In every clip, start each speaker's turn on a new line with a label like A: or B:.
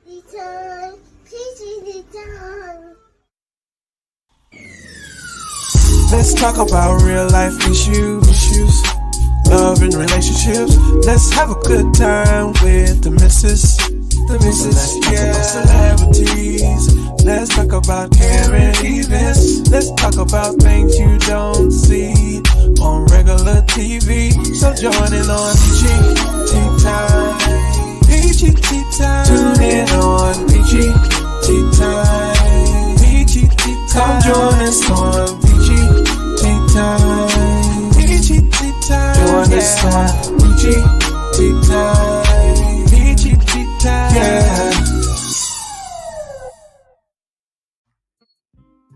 A: Return, please return.
B: Let's talk about real life issues, love and relationships. Let's have a good time with the missus. Let's talk about celebrities. Let's talk about current events. Let's talk about things you don't see on regular TV. So join in on PGT time. PGT time. Tune in on PGT time. PGT time. Come join us on PGT time. PGT time. Join us on PGT time. PGT time. Yeah.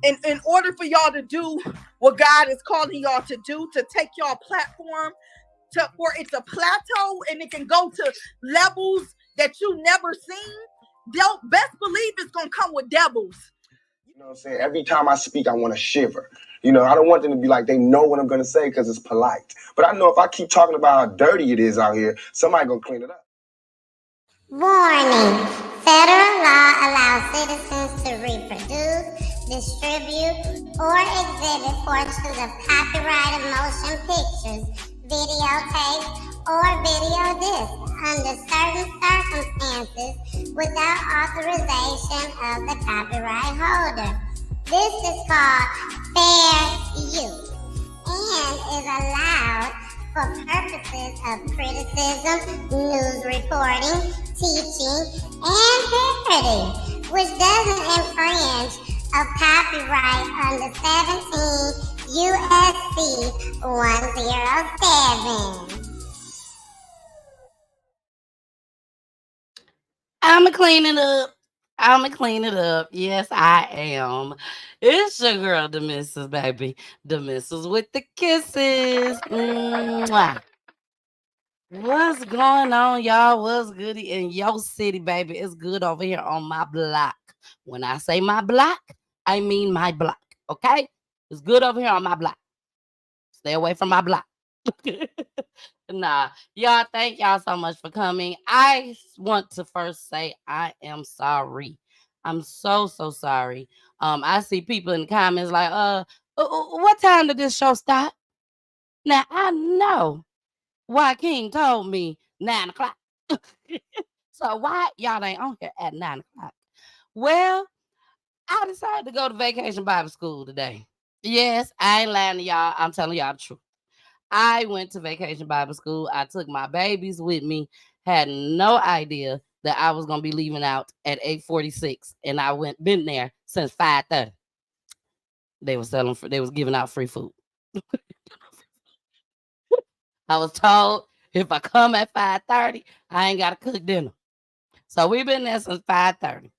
C: In order for y'all to do what God is calling y'all to do, to take y'all platform for it to plateau and it can go to levels that you never seen, don't best believe it's gonna come with devils.
D: You know what I'm saying? Every time I speak, I want to shiver. You know, I don't want them to be like they know what I'm going to say because it's polite. But I know if I keep talking about how dirty it is out here, somebody going to clean it up.
A: Warning. Federal law allows citizens to reproduce, distribute, or exhibit portions of copyrighted motion pictures, videotapes, or video discs under certain circumstances without authorization of the copyright holder. This is called fair use and is allowed for purposes of criticism, news reporting, teaching, and parody, which doesn't infringe of copyright under 17 U.S.C. 107.
E: I'ma clean it up. I'ma clean it up. Yes, I am. It's your girl, the missus, baby. The missus with the kisses. Mwah. What's going on, y'all? What's good in your city, baby? It's good over here on my block. When I say my block, I mean my block, okay? It's good over here on my block. Stay away from my block. Nah, y'all, thank y'all so much for coming. I want to first say I am sorry. I'm so sorry. I see people in the comments like, what time did this show start? Now I know Wykeem told me 9 o'clock. So why y'all ain't on here at 9 o'clock? Well, I decided to go to Vacation Bible School today. Yes, I ain't lying to y'all. I'm telling y'all the truth. I went to Vacation Bible School. I took my babies with me. Had no idea that I was gonna be leaving out at 8:46, and I been there since 5:30. They was giving out free food. I was told if I come at 5:30, I ain't gotta cook dinner. So we've been there since 5:30.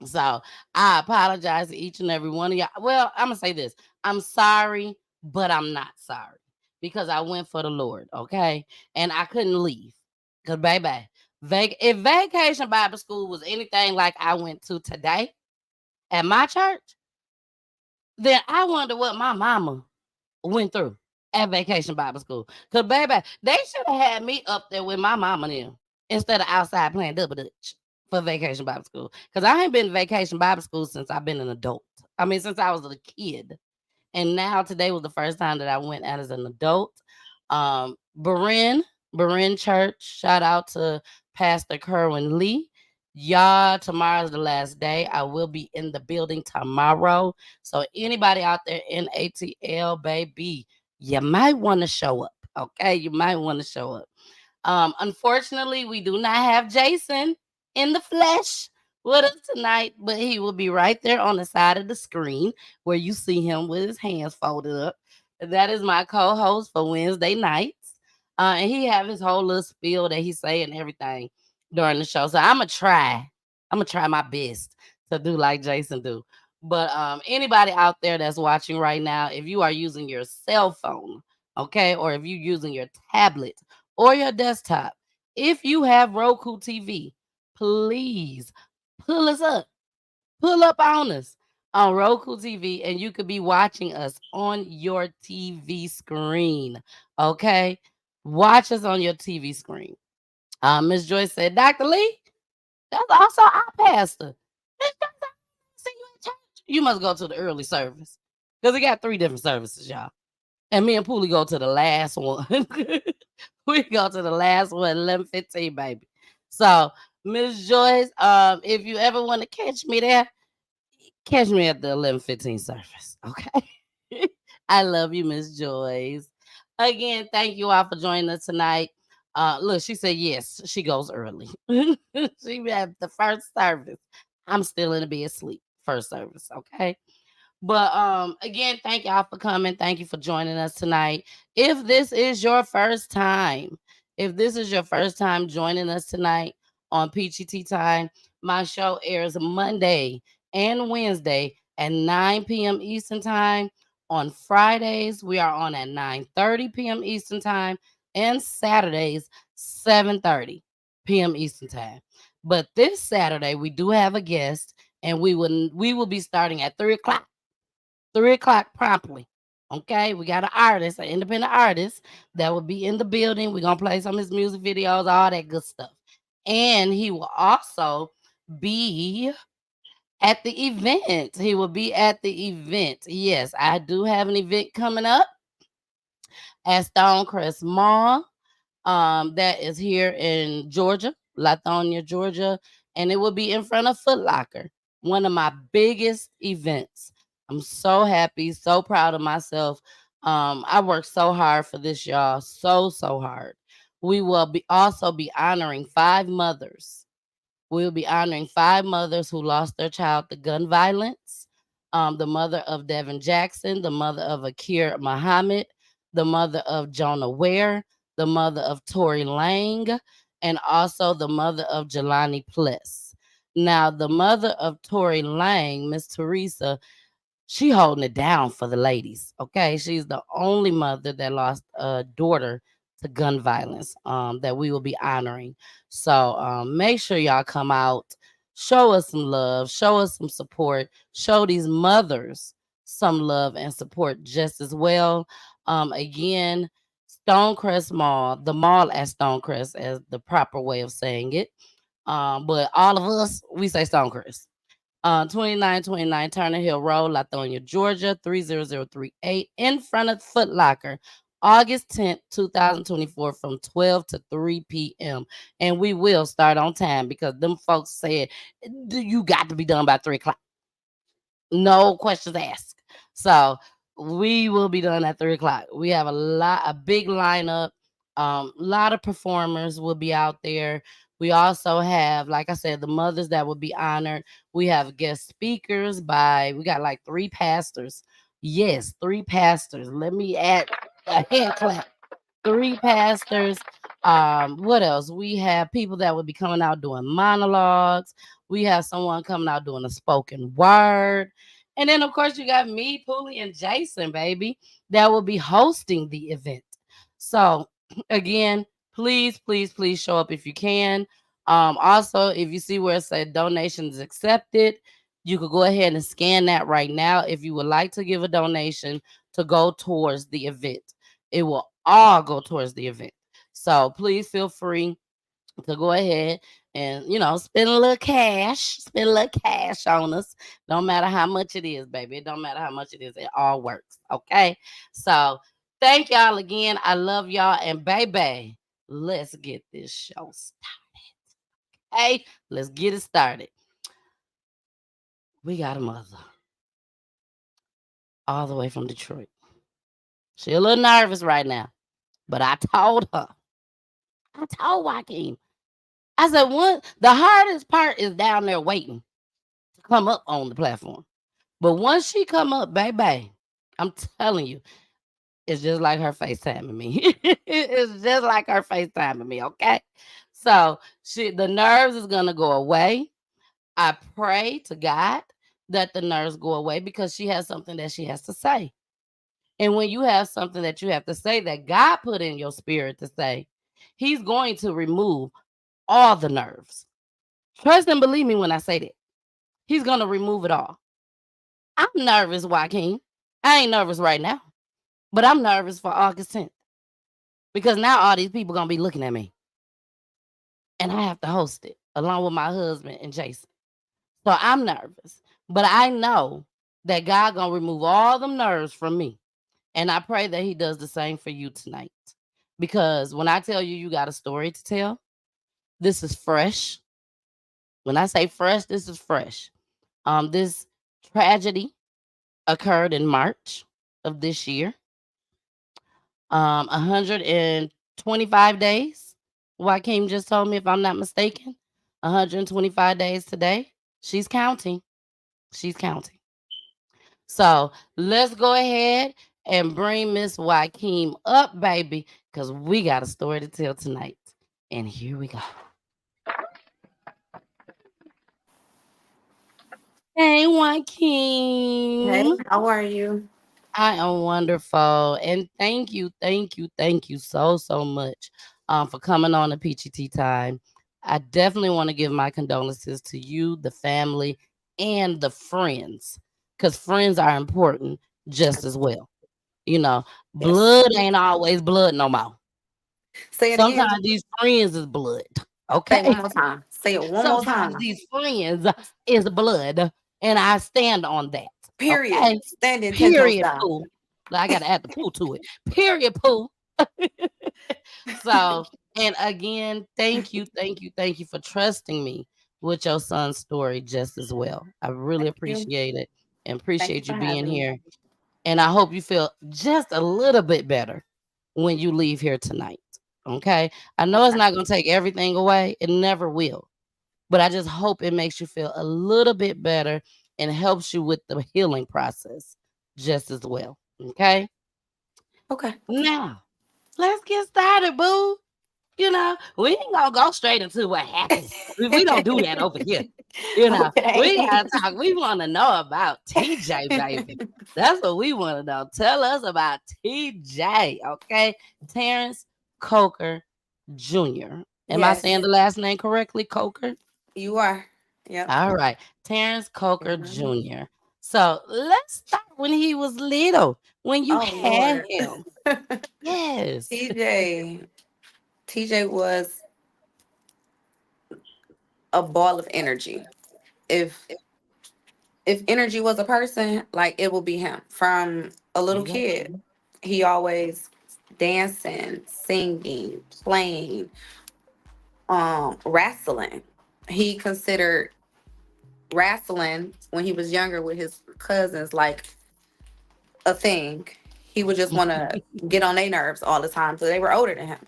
E: So I apologize to each and every one of y'all. Well, I'm gonna say this: I'm sorry, but I'm not sorry because I went for the Lord, okay? And I couldn't leave because, baby, if Vacation Bible School was anything like I went to today at my church, then I wonder what my mama went through at Vacation Bible School. Because, baby, they should have had me up there with my mama now instead of outside playing double dutch for Vacation Bible School. Because I ain't been to Vacation Bible School since I've been an adult. I mean, since I was a kid. And now today was the first time that I went as an adult. Berin Church, shout out to Pastor Kerwin Lee. Y'all, tomorrow's the last day. I will be in the building tomorrow. So anybody out there in ATL, baby, you might want to show up. Okay, you might want to show up. Unfortunately, we do not have Jason in the flesh with us tonight, but he will be right there on the side of the screen where you see him with his hands folded up. That is my co-host for Wednesday nights. And he have his whole little spiel that he say and everything during the show. So I'm gonna try my best to do like Jason do. But anybody out there that's watching right now, if you are using your cell phone, okay, or if you're using your tablet or your desktop, if you have Roku TV, please pull us up. Pull up on us on Roku TV, and you could be watching us on your TV screen. Okay? Watch us on your TV screen. Miss Joyce said, Dr. Lee, That's also our pastor. Miss Joyce, I see you in church. You must go to the early service because we got 3 different services, y'all. And me and Poolie go to the last one. We go to the last one, 11:15, baby. So, Miss Joyce, if you ever want to catch me there, catch me at the 11:15 service. Okay. I love you, Miss Joyce. Again, thank you all for joining us tonight. Look, she said yes, she goes early. She had the first service. I'm still in the bed asleep. First service, okay. But again, thank y'all for coming. Thank you for joining us tonight. If this is your first time, if this is your first time joining us tonight on PGT Time, my show airs Monday and Wednesday at 9 p.m. Eastern Time. On Fridays, we are on at 9:30 p.m. Eastern Time, and Saturdays, 7:30 p.m. Eastern Time. But this Saturday, we do have a guest, and we will be starting at 3 o'clock. 3 o'clock promptly. Okay, we got an artist, an independent artist that will be in the building. We're gonna play some of his music videos, all that good stuff. And he will also be at the event. He will be at the event. Yes, I do have an event coming up at Stonecrest Mall. That is here in Georgia, Lithonia, Georgia, and it will be in front of Foot Locker. One of my biggest events. I'm so happy, so proud of myself. I worked so hard for this, y'all. So hard. We will also be honoring 5 mothers. We'll be honoring 5 mothers who lost their child to gun violence. The mother of Devin Jackson, the mother of Akir Muhammad, the mother of Jonah Ware, the mother of Tory Lang, and also the mother of Jelani Pless. Now, the mother of Tory Lang, Miss Teresa, she holding it down for the ladies. Okay, she's the only mother that lost a daughter to gun violence. That we will be honoring. So make sure y'all come out, show us some love, show us some support, show these mothers some love and support just as well. Again, Stonecrest Mall, the mall at Stonecrest, as the proper way of saying it. But all of us, we say Stonecrest. 2929 Turner Hill Road, Lithonia, Georgia, 30038, in front of Foot Locker, August 10th, 2024, from 12 to 3 p.m. And we will start on time because them folks said you got to be done by 3 o'clock. No questions asked. So we will be done at 3 o'clock. We have a big lineup. A lot of performers will be out there. We also have, like I said, the mothers that will be honored. We have guest speakers we got like 3 pastors. Yes, 3 pastors. Let me add a hand clap. 3 pastors. What else? We have people that will be coming out doing monologues. We have someone coming out doing a spoken word. And then, of course, you got me, Poolie, and Jason, baby, that will be hosting the event. So, again, please show up if you can. Also, if you see where it said donations accepted, you could go ahead and scan that right now if you would like to give a donation to go towards the event. It will all go towards the event. So please feel free to go ahead and spend a little cash, on us. Don't matter how much it is, baby. It don't matter how much it is. It all works. Okay. So thank y'all again. I love y'all. And baby, let's get this show started. Hey, let's get it started. We got a mother all the way from Detroit. She a little nervous right now, but I told Wykeem, I said, the hardest part is down there waiting to come up on the platform. But once she come up, baby, I'm telling you, it's just like her FaceTiming me. It's just like her FaceTiming me, okay? So the nerves is gonna go away. I pray to God that the nerves go away because she has something that she has to say. And when you have something that you have to say that God put in your spirit to say, He's going to remove all the nerves. Trust and believe me when I say that. He's going to remove it all. I'm nervous, Wykeem. I ain't nervous right now, but I'm nervous for August 10th because now all these people going to be looking at me. and I have to host it along with my husband and Jason. So I'm nervous, but I know that God gonna remove all them nerves from me. And I pray that he does the same for you tonight. Because when I tell you you got a story to tell, this is fresh. When I say fresh, this is fresh. This tragedy occurred in March of this year. 125 days. Wykeem just told me, if I'm not mistaken, 125 days today. She's counting. She's counting. So let's go ahead and bring Miss Wykeem up, baby, because we got a story to tell tonight. And here we go. Hey, Wykeem.
F: Hey, how are you?
E: I am wonderful. And thank you so much for coming on the Peachy Tea Time. I definitely want to give my condolences to you, the family, and the friends, because friends are important just as well. You know,
F: Yes.
E: blood ain't always blood no more.
F: Say it again.
E: Sometimes these friends is blood.
F: Say it
E: Okay.
F: one more time. Say it one more
E: Sometimes
F: time.
E: these friends is blood. And I stand on that.
F: Period.
E: Okay.
F: Standing 10 toes
E: Period,
F: down.
E: poo. I gotta add the poo to it. Period, poo. So, and again, thank you for trusting me with your son's story just as well. I really
F: Thank you.
E: appreciate it and
F: Thank
E: appreciate
F: you
E: you
F: for
E: being
F: having me.
E: here. And I hope you feel just a little bit better when you leave here tonight. Okay. I know it's
F: Okay.
E: not going to take everything away, it never will. But I just hope it makes you feel a little bit better and helps you with the healing process just as well. Okay.
F: Okay.
E: Now, let's get started, boo. You know, we ain't gonna go straight into what happened. We don't do that over here. You know, we
F: Okay.
E: gotta talk. We want to know about TJ, baby. That's what we want to know. Tell us about TJ, okay? Terrence Coker Jr. Am I saying
F: Yes,
E: the last name correctly, Coker?
F: you are. Yep.
E: All right, Terrence Coker
F: Mhm.
E: Jr. So let's start when he was little, when you
F: Oh
E: had
F: Lord.
E: him. Yes.
F: TJ. TJ was a ball of energy. If if energy was a person, like it will be him. From a
E: There
F: little
E: you go.
F: kid, he always dancing, singing, playing, wrestling. He considered wrestling when he was younger with his cousins like a thing. He would just want to get on their nerves all the time. So they were older than him.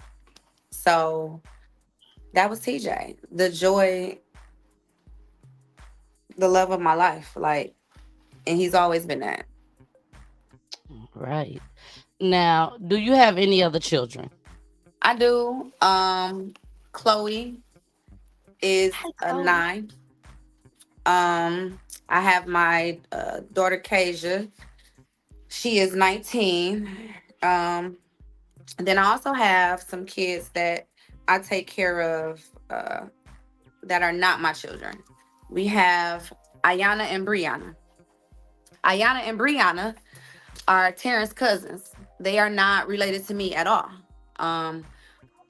F: So that was TJ. The joy, the love of my life. Like, and he's always been that.
E: Right. Now, do you have any other children?
F: I do. Chloe is
E: Hi,
F: a
E: Chloe.
F: 9. I have my daughter Kasia. She is 19. Then I also have some kids that I take care of that are not my children. We have Ayana and Brianna. Ayana and Brianna are Terrence cousins. They are not related to me at all. Um,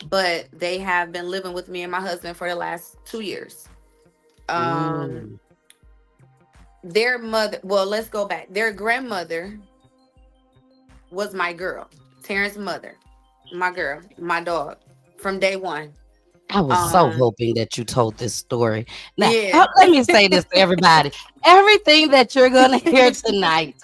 F: but they have been living with me and my husband for the last 2 years.
E: Mm.
F: Their mother, well, let's go back. Their grandmother was my girl. Terrence's mother, my girl, my dog, from day one.
E: I was so
F: Um,
E: hoping that you told this story. Now,
F: yeah.
E: let me say this to everybody. Everything that you're going to hear tonight,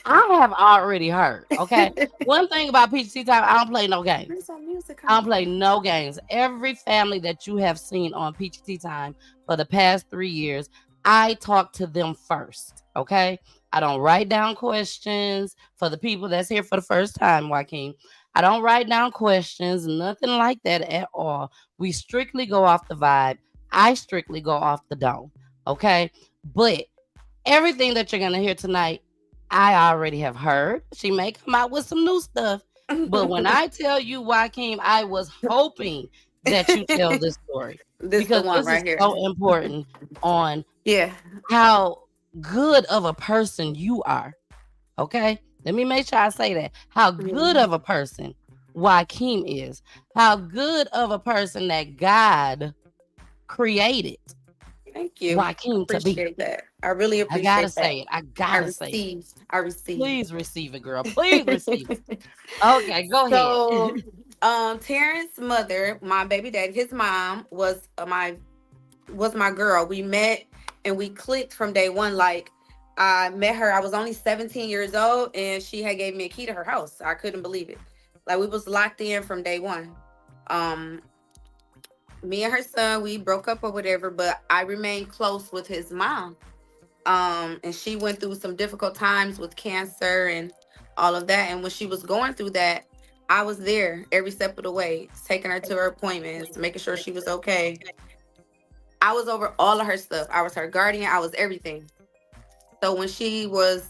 E: I have already heard. Okay. One thing about PGT Time, I don't play no games.
F: There's some music
E: I don't
F: on.
E: play no games. Every family that you have seen on PGT Time for the past 3 years, I talk to them first. Okay. I don't write down questions for the people that's here for the first time, Joaquin. I don't write down questions, nothing like that at all. We strictly go off the vibe. I strictly go off the dome. Okay. But everything that you're going to hear tonight, I already have heard. She may come out with some new stuff. But when I tell you, Joaquin, I was hoping that you tell this story
F: This the
E: because
F: one
E: this is
F: right here.
E: so important on
F: Yeah.
E: how good of a person you are. Okay? Let me make sure I say that. How good of a person Joaquin is. How good of a person that God created
F: Thank you.
E: Wykeem to be.
F: Appreciate that. I really
E: I gotta
F: appreciate that.
E: say it. I
F: I
E: gotta say it.
F: receive. I receive.
E: Please receive it, girl. Please receive it. Okay, go ahead.
F: So, Terrence's mother, my baby daddy, his mom was my girl. We met and we clicked from day one. Like, I met her. I was only 17 years old, and she had gave me a key to her house. I couldn't believe it. Like, we was locked in from day one. Me and her son, we broke up or whatever, but I remained close with his mom. And she went through some difficult times with cancer and all of that. And when she was going through that, I was there every step of the way, taking her to her appointments, making sure she was okay. I was over all of her stuff. I was her guardian. I was everything. So when she was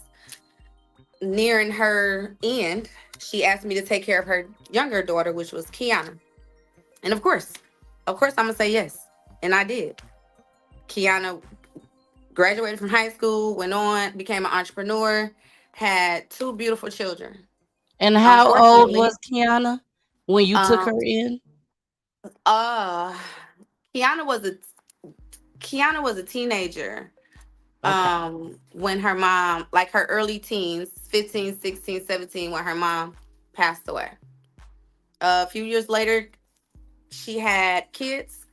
F: nearing her end, she asked me to take care of her younger daughter, which was Kiana. And of course, I'm going to say yes. And I did. Kiana graduated from high school, went on, became an entrepreneur, had 2 beautiful children.
E: And how old was Kiana when you took her in?
F: Kiana was a teenager. Okay. When her mom, like her early teens, 15, 16, 17, when her mom passed away. A few years later, she had kids.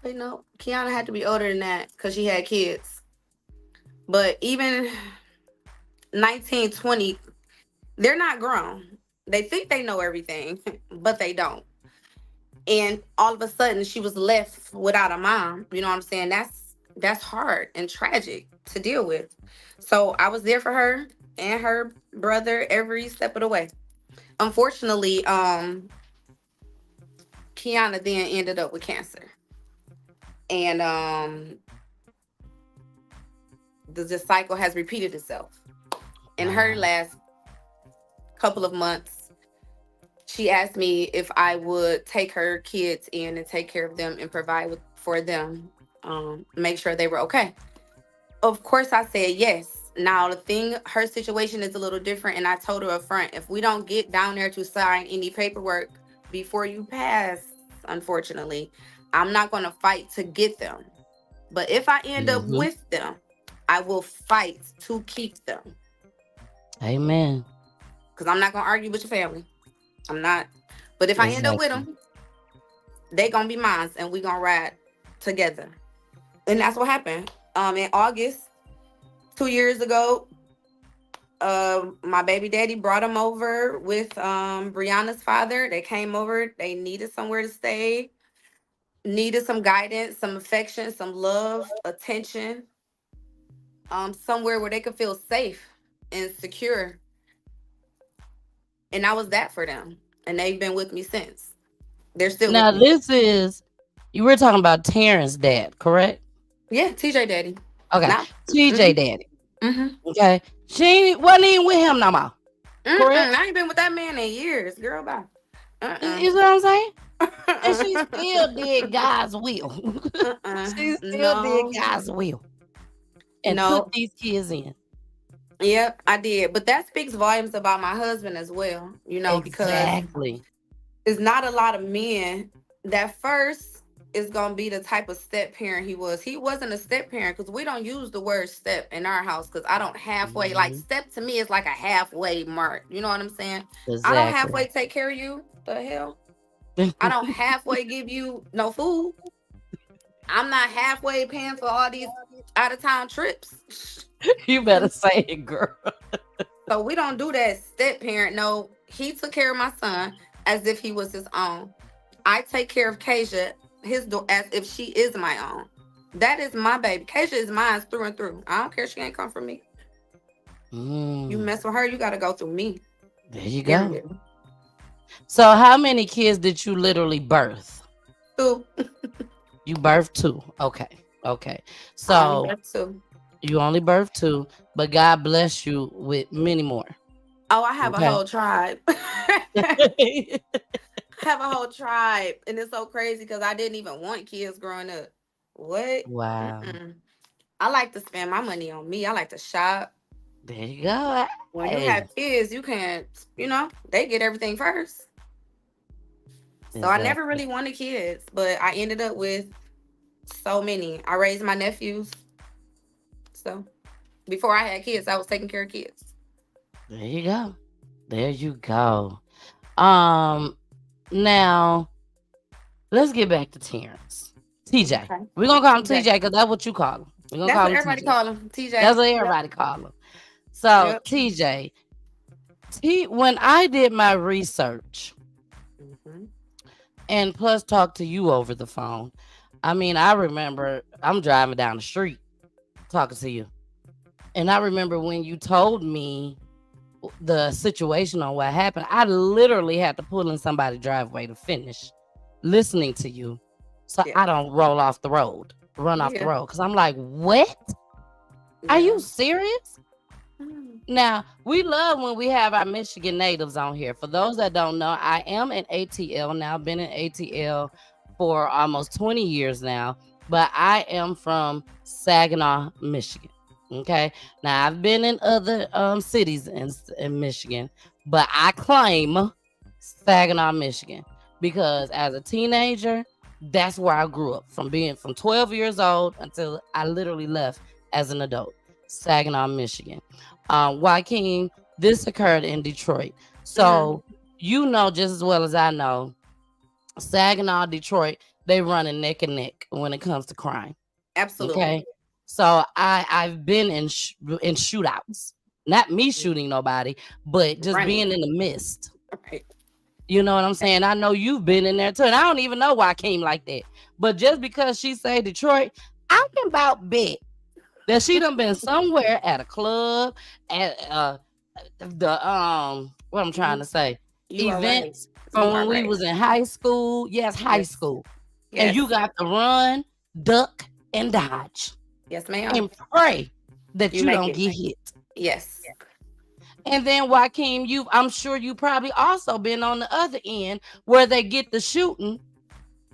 F: But no, Kiana had to be older than that because she had kids. But even 19, 20, they're not grown. They think they know everything, but they don't. And all of a sudden, she was left without a mom. You know what I'm saying? That's hard and tragic to deal with. So I was there for her and her brother every step of the way. Unfortunately, Kiana then ended up with cancer. And the cycle has repeated itself. In her last couple of months, she asked me if I would take her kids in and take care of them and provide for them, make sure they were okay. Of course, I said yes. Now, her situation is a little different, and I told her up front, if we don't get down there to sign any paperwork before you pass, unfortunately, I'm not going to fight to get them. But if I end up with them, I will fight to keep them.
E: Amen.
F: Because I'm not going to argue with your family. I'm not. But if I end up with them, they going to be mine, and we going to ride together. And that's what happened. In August, 2 years ago, my baby daddy brought him over with Brianna's father. They came over. They needed somewhere to stay, needed some guidance, some affection, some love, attention, somewhere where they could feel safe and secure. And I was that for them. And they've been with me since. They're still
E: now,
F: with me.
E: This is, you were talking about Terrence's dad, correct?
F: Yeah, TJ daddy.
E: Okay,
F: Now,
E: TJ daddy.
F: Mm-hmm.
E: Okay, she wasn't even with him no more. Correct?
F: I ain't been with that man in years, girl. Bye.
E: You know what I'm saying? And she still did God's will. She still did God's will. And took these kids in.
F: Yep, I did. But that speaks volumes about my husband as well, because it's not a lot of men that first is going to be the type of step parent he was. He wasn't a step parent because we don't use the word step in our house because I don't halfway, like step to me is like a halfway mark. You know what I'm saying? Exactly. I don't halfway take care of you. The hell? I don't halfway give you no food. I'm not halfway paying for all these out of town trips.
E: You better say it, girl.
F: So we don't do that step parent. No, he took care of my son as if he was his own. I take care of Kasia as if she is my own. That is my baby. Kasia is mine through and through. I don't care. She ain't come from me. You mess with her, you got to go through me.
E: There you go. So how many kids did you literally birth?
F: 2.
E: You birthed 2. Okay. So you only birthed 2, but God bless you with many more.
F: Oh, I have a whole tribe. Have a whole tribe, and it's so crazy because I didn't even want kids growing up. What?
E: Wow.
F: I like to spend my money on me. I like to shop.
E: There you go.
F: When you have kids, you can't, they get everything first. So I never really wanted kids, but I ended up with So many. I raised my nephews. So before I had kids, I was taking care of kids.
E: There you go. There you go. Um, now let's get back to Terrence. TJ.
F: Okay.
E: We're gonna call him
F: TJ.
E: TJ because that's what you call him. We're gonna
F: That's
E: call
F: what
E: him
F: everybody
E: TJ.
F: call him. TJ.
E: That's what everybody call him. So
F: Yep.
E: TJ, when I did my research
F: Mhm.
E: and plus talked to you over the phone, I mean, I remember I'm driving down the street talking to you. And I remember when you told me the situation on what happened, I literally had to pull in somebody's driveway to finish listening to you so
F: Yeah.
E: I don't run off the road.
F: Yeah.
E: Because I'm like, what? Are
F: Yeah.
E: you serious? Now, we love when we have our Michigan natives on here. For those that don't know, I am in ATL now, been in ATL for almost 20 years now, but I am from Saginaw, Michigan. Okay. Now, I've been in other cities in Michigan, but I claim Saginaw, Michigan, because as a teenager, that's where I grew up from 12 years old until I literally left as an adult. Saginaw, Michigan. Wykeem, this occurred in Detroit. So you know just as well as I know, Saginaw, Detroit, they running neck and neck when it comes to crime.
F: Absolutely.
E: Okay. So I've been in shootouts. Not me shooting nobody, but just
F: Right.
E: being in the midst.
F: Right.
E: You know what I'm saying? I know you've been in there too. And I don't even know why I came like that. But just because she say Detroit, I can about bet that she done been somewhere at a club, at the what I'm trying to say,
F: You are right.
E: events from
F: You
E: when
F: are
E: we
F: right.
E: was in high school. Yes, high
F: Yes.
E: school.
F: Yes.
E: And you got to run, duck, and dodge.
F: Yes, ma'am.
E: And pray that
F: You
E: you
F: make
E: don't
F: it.
E: get hit.
F: Yes.
E: And then Wykeem, I'm sure you probably also been on the other end where they get the shooting,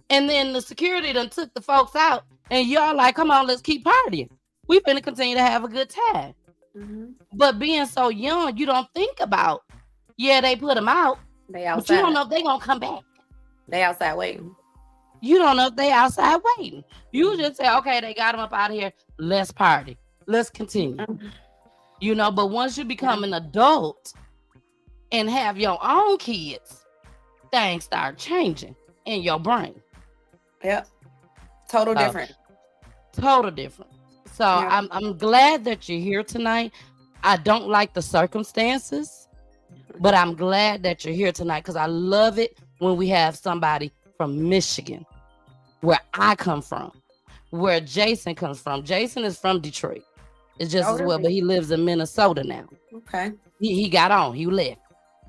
E: and then the security done took the folks out, and y'all like, come on, let's keep partying. We finna continue to have a good time.
F: Mhm.
E: But being so young, you don't think about, yeah, they put them out,
F: They
E: but you don't
F: outside.
E: know if they gonna come back.
F: They outside waiting.
E: You don't know if they outside waiting. You just say, okay, they got them up out of here. Let's party. Let's continue.
F: Mhm.
E: You know, but once you become an adult and have your own kids, things start changing in your brain.
F: Yep. Total
E: So,
F: different.
E: total different. So
F: Yeah.
E: I'm glad that you're here tonight. I don't like the circumstances, but I'm glad that you're here tonight because I love it when we have somebody from Michigan, where I come from, where Jason comes from. Jason is from Detroit. It's just
F: Oh,
E: as well,
F: really?
E: but he lives in Minnesota now.
F: Okay.
E: He got on. He left.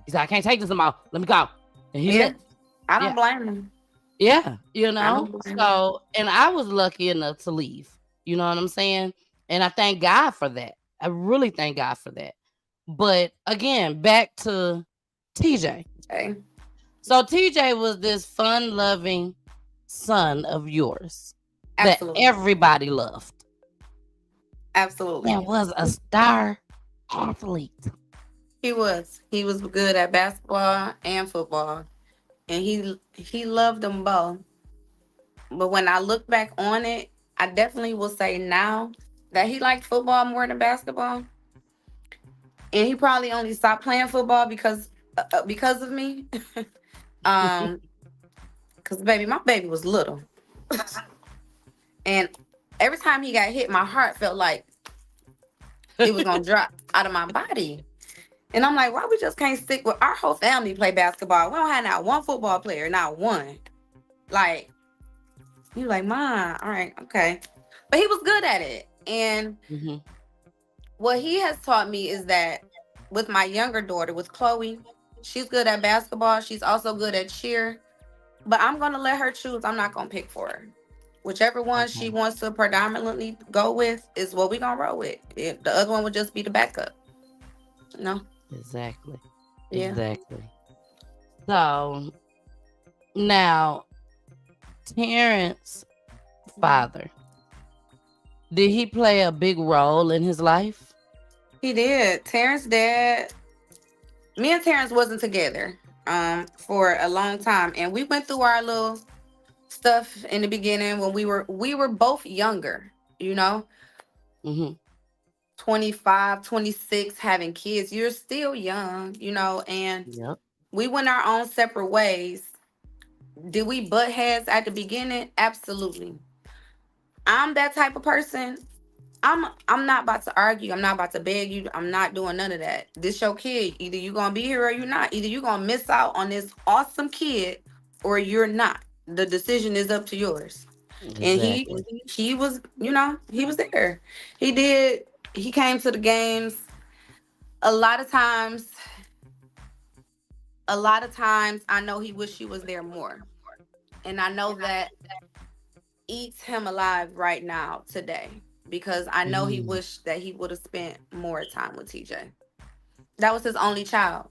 E: He said, I can't take this anymore. Let me go. And he
F: Yeah.
E: left.
F: I don't
E: Yeah.
F: blame them.
E: Yeah, you
F: I
E: know.
F: don't blame them.
E: So, and I was lucky enough to leave. You know what I'm saying? And I thank God for that. I really thank God for that. But again, back to TJ.
F: Okay.
E: So TJ was this fun-loving son of yours
F: Absolutely.
E: that everybody loved
F: Absolutely.
E: and was a star athlete.
F: He was. He was good at basketball and football. And he loved them both. But when I look back on it, I definitely will say now that he liked football more than basketball. And he probably only stopped playing football because of me. Because my baby was little. And every time he got hit, my heart felt like it was gonna drop out of my body. And I'm like, why we just can't stick with our whole family play basketball? We don't have not one football player, not one. Like, you like, Mom, all right, okay. But he was good at it. And
E: Mhm.
F: what he has taught me is that with my younger daughter, with Chloe, she's good at basketball. She's also good at cheer. But I'm gonna let her choose. I'm not gonna pick for her. Whichever one she
E: Okay.
F: wants to predominantly go with is what we're gonna roll with. The other one would just be the backup. No.
E: Exactly.
F: Yeah.
E: Exactly. So now, Terrence's father, did he play a big role in his life?
F: He did. Terrence dad. Me and Terrence wasn't together for a long time, and we went through our little stuff in the beginning when we were both younger, you know,
E: Mm-hmm.
F: 25, 26, having kids. You're still young, you know, and
E: Yep.
F: we went our own separate ways. Did we butt heads at the beginning? Absolutely. I'm that type of person. I'm not about to argue. I'm not about to beg you. I'm not doing none of that. This your kid. Either you gonna be here or you're not. Either you gonna miss out on this awesome kid or you're not. The decision is up to yours. And
E: Exactly.
F: he was, you know, he was there. He did. He came to the games. A lot of times, a lot of times, I know he wished he was there more, and I know that eats him alive right now today because I know he
E: Mm.
F: wished that he would have spent more time with TJ. That was his only child,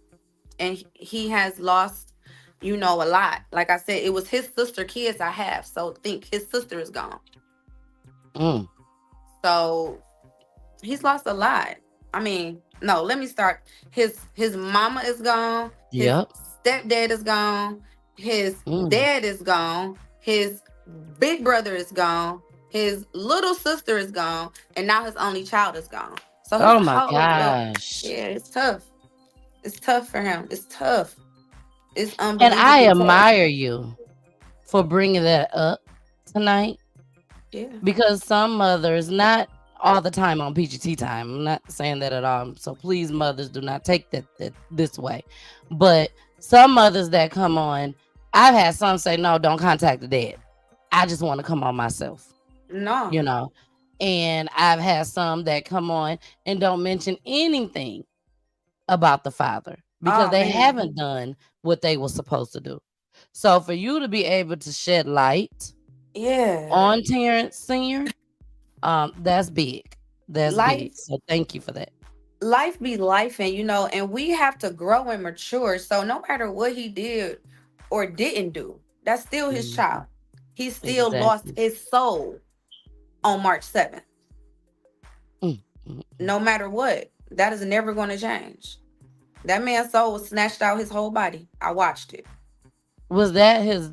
F: and he has lost, you know, a lot. Like I said, it was his sister kids I have, so think his sister is gone.
E: Mm.
F: So he's lost a lot. I mean, no, let me start. His mama is gone. His
E: Yep.
F: stepdad is gone. His
E: Mm.
F: dad is gone. His big brother is gone. His little sister is gone, and now his only child is gone. So his
E: Oh my
F: whole
E: gosh.
F: yeah, it's tough. It's tough for him. It's tough. It's
E: And I
F: unbelievably tough.
E: admire you for bringing that up tonight,
F: Yeah.
E: because some mothers, not all the time on PGT time, I'm not saying that at all. So please, mothers, do not take that this way. But some mothers that come on, I've had some say, no, don't contact the dad. I just want to come on myself,
F: No.
E: you know. And I've had some that come on and don't mention anything about the father because
F: Oh
E: they
F: man.
E: haven't done what they were supposed to do. So for you to be able to shed light
F: Yeah.
E: on Terrence Sr., that's big. That's big.
F: Life
E: So thank you for that.
F: life be life, and you know, and we have to grow and mature. So no matter what he did or didn't do, that's still his
E: Mhm.
F: child. He still lost
E: Exactly.
F: his soul on March 7th.
E: Mm, mm, mm.
F: No matter what, that is never going to change. That man's soul was snatched out his whole body. I watched it.
E: Was that his,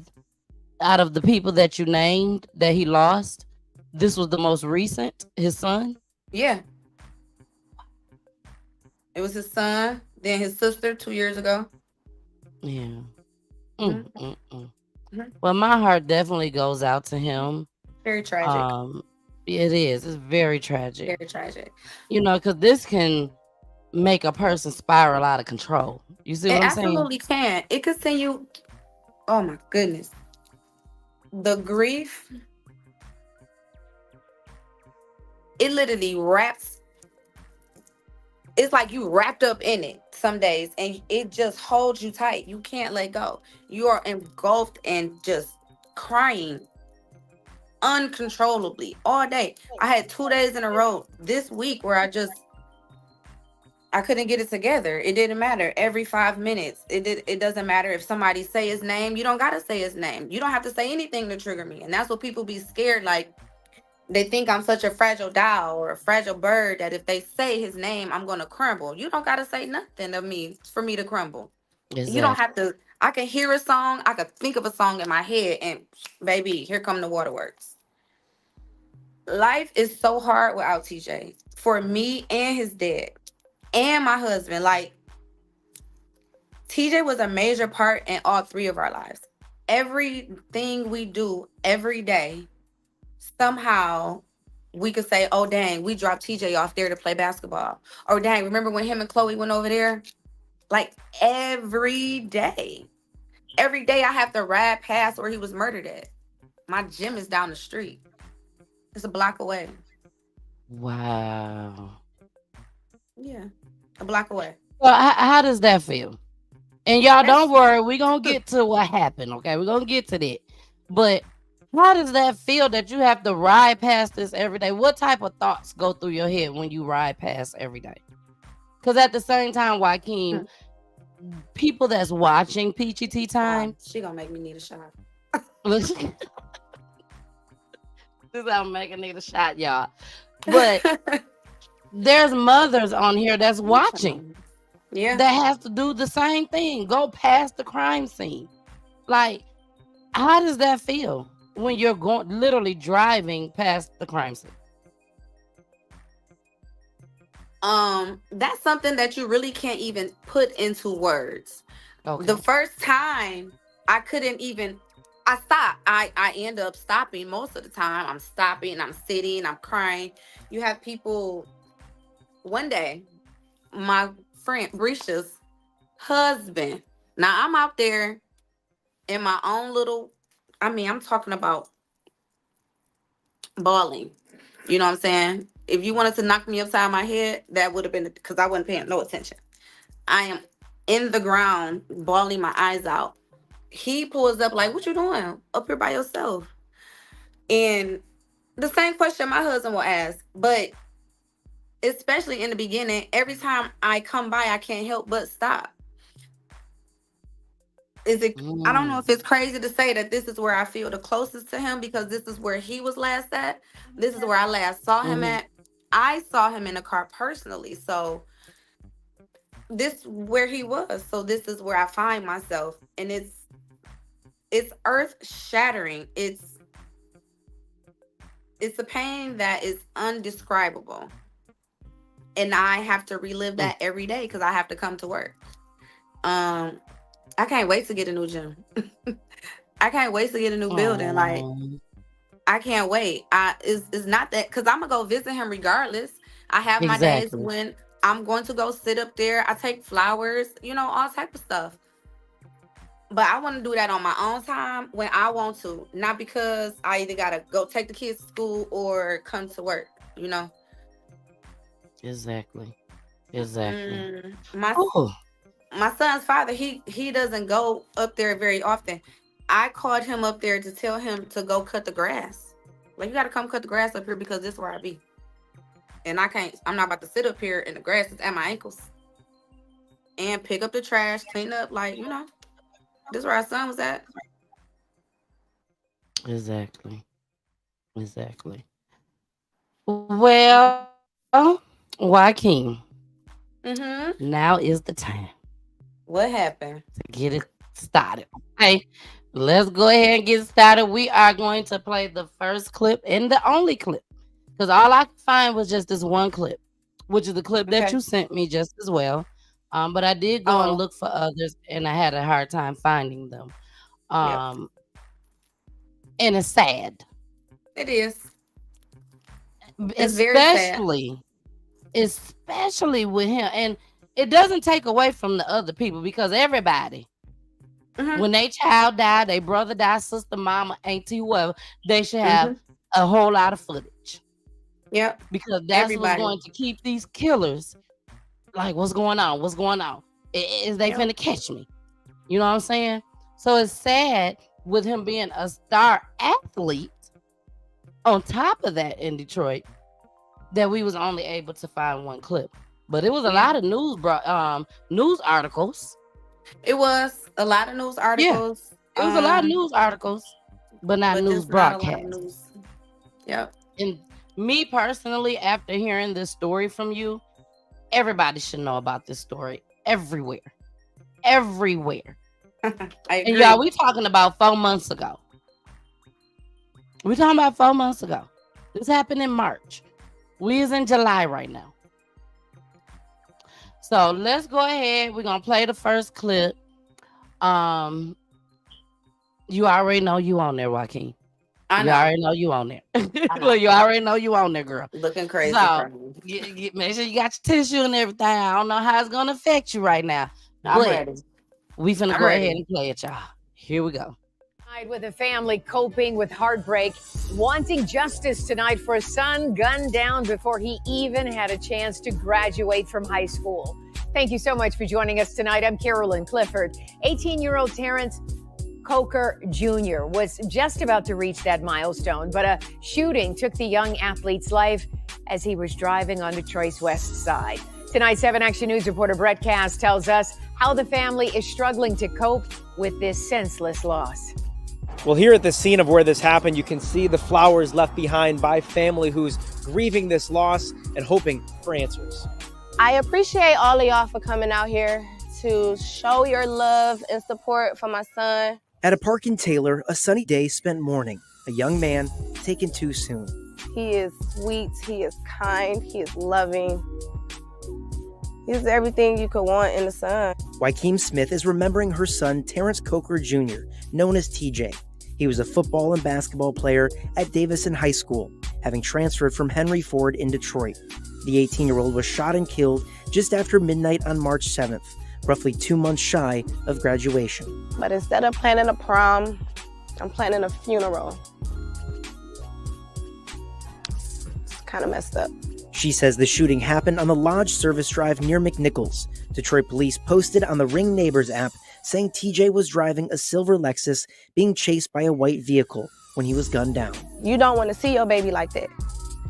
E: out of the people that you named that he lost, this was the most recent, his son?
F: Yeah. It was his son, then his sister 2 years ago.
E: Yeah.
F: Mhm. Mhm.
E: Well, my heart definitely goes out to him.
F: Very tragic.
E: It is. It's very tragic.
F: Very tragic.
E: You know, because this can make a person spiral out of control. You see
F: It
E: what I'm saying?
F: absolutely can. It could send you. Oh my goodness. The grief, it literally wraps. It's like you wrapped up in it some days, and it just holds you tight. You can't let go. You are engulfed and just crying uncontrollably all day. I had 2 days in a row this week where I couldn't get it together. It didn't matter. Every 5 minutes, it doesn't matter if somebody say his name. You don't gotta say his name. You don't have to say anything to trigger me. And that's what people be scared. Like, they think I'm such a fragile doll or a fragile bird that if they say his name, I'm gonna crumble. You don't gotta say nothing to me for me to crumble. You don't
E: Exactly.
F: have to. I can hear a song. I can think of a song in my head, and baby, here come the waterworks. Life is so hard without TJ for me and his dad and my husband. Like, TJ was a major part in all three of our lives. Everything we do every day, somehow we could say, oh dang, we dropped TJ off there to play basketball. Or dang, remember when him and Chloe went over there? Like, every day. Every day I have to ride past where he was murdered at. My gym is down the street. It's a block away.
E: Wow.
F: Yeah, a block away.
E: Well, how does that feel? And y'all,
F: That's-
E: don't worry, we're gonna get to what happened, okay? We're gonna get to that. But how does that feel that you have to ride past this every day? What type of thoughts go through your head when you ride past every day? Because at the same time, Wykeem, people that's watching PGT time,
F: She gonna make me need a shot.
E: this is how I'm making need a shot, y'all. But there's mothers on here that's watching
F: Yeah.
E: that has to do the same thing, go past the crime scene. Like, how does that feel? when you're going literally driving past the crime scene?
F: That's something that you really can't even put into words.
E: Okay.
F: The first time I couldn't even, I stopped. I end up stopping most of the time. I'm stopping, I'm sitting, I'm crying. You have people, one day, my friend Brisha's husband. Now I'm out there in my own little, I'm talking about bawling. You know what I'm saying? If you wanted to knock me upside my head, that would have been because I wasn't paying no attention. I am in the ground, bawling my eyes out. He pulls up like, "What you doing up here by yourself?" And the same question my husband will ask, but especially in the beginning, every time I come by, I can't help but stop. I don't know if it's crazy to say that this is where I feel the closest to him because this is where he was last at. This is where I last saw him at. I saw him in a car personally. So this where he was. So this is where I find myself. And it's earth shattering. It's a pain that is undescribable. And I have to relive that every day because I have to come to work. I can't wait to get a new gym. I can't wait to get a new building. Like, I can't wait. It's not that because I'm gonna go visit him regardless. I have my days when I'm going to go sit up there. I take flowers, all type of stuff. But I want to do that on my own time when I want to, not because I either gotta go take the kids to school or come to work.
E: Exactly.
F: My son's father, he doesn't go up there very often. I called him up there to tell him to go cut the grass. Like, you got to come cut the grass up here because this is where I be. And I'm not about to sit up here and the grass is at my ankles. And pick up the trash, clean up, this is where our son was at.
E: Exactly. Well, Wykeem, now is the time.
F: What happened?
E: To get it started. Okay, let's go ahead and get started. We are going to play the first clip and the only clip because all I could find was just this one clip, which is the clip that you sent me just as well. But I did go and look for others, and I had a hard time finding them. And it's sad.
F: It is. It's very sad.
E: Especially with him. And it doesn't take away from the other people because everybody, when their child died, their brother died, sister, mama, auntie, whoever, they should have a whole lot of footage.
F: Yep.
E: Because that's what's going to keep these killers like, what's going on? Is they finna catch me? You know what I'm saying? So it's sad with him being a star athlete on top of that in Detroit that we was only able to find one clip. But it was a lot of news articles.
F: It was a lot of news articles.
E: Yeah, it was a lot of news articles, but not news broadcasts.
F: Yep.
E: And me personally, after hearing this story from you, everybody should know about this story everywhere.
F: I agree.
E: And y'all, we talking about 4 months ago. This happened in March. We is in July right now. So let's go ahead. We're gonna play the first clip. You already know you on there, Wykeem. You already know you on there. Look, you already know you on there, girl.
F: Looking crazy.
E: So make sure you got your tissue and everything. I don't know how it's gonna affect you right now.
F: I'm ready.
E: We finna go ahead and play it, y'all. Here we go.
G: With a family coping with heartbreak, wanting justice tonight for a son gunned down before he even had a chance to graduate from high school. Thank you so much for joining us tonight. I'm Carolyn Clifford. 18-year-old Terrence Coker Jr. was just about to reach that milestone, but a shooting took the young athlete's life as he was driving on Detroit's west side. Tonight's 7 Action News reporter Brett Cass tells us how the family is struggling to cope with this senseless loss.
H: Well, here at the scene of where this happened, you can see the flowers left behind by family who's grieving this loss and hoping for answers.
I: I appreciate all of y'all for coming out here to show your love and support for my son.
J: At a park in Taylor, a sunny day spent mourning.
H: a young man taken too soon.
I: He is sweet, he is kind, he is loving. He's everything you could want in a son.
H: Wykeem Smith is remembering her son, Terrence Coker Jr., known as TJ. He was a football and basketball player at Davidson High School, having transferred from Henry Ford in Detroit. The 18-year-old was shot and killed just after midnight on March 7th, roughly 2 months shy of graduation.
I: But instead of planning a prom, I'm planning a funeral. It's kind of messed up.
H: She says the shooting happened on the Lodge Service Drive near McNichols. Detroit police posted on the Ring Neighbors app saying TJ was driving a silver Lexus being chased by a white vehicle when he was gunned down.
I: You don't want to see your baby like that.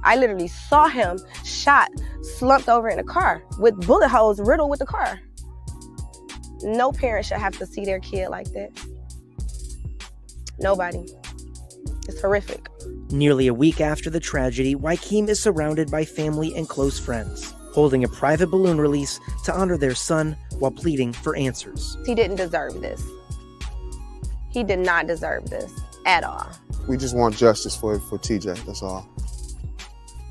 I: I literally saw him shot, slumped over in a car with bullet holes riddled with the car. No parent should have to see their kid like that. Nobody. It's horrific.
H: Nearly a week after the tragedy, Wykeem is surrounded by family and close friends, holding a private balloon release to honor their son while pleading for answers.
I: He didn't deserve this. He did not deserve this at all.
J: We just want justice for TJ, that's all.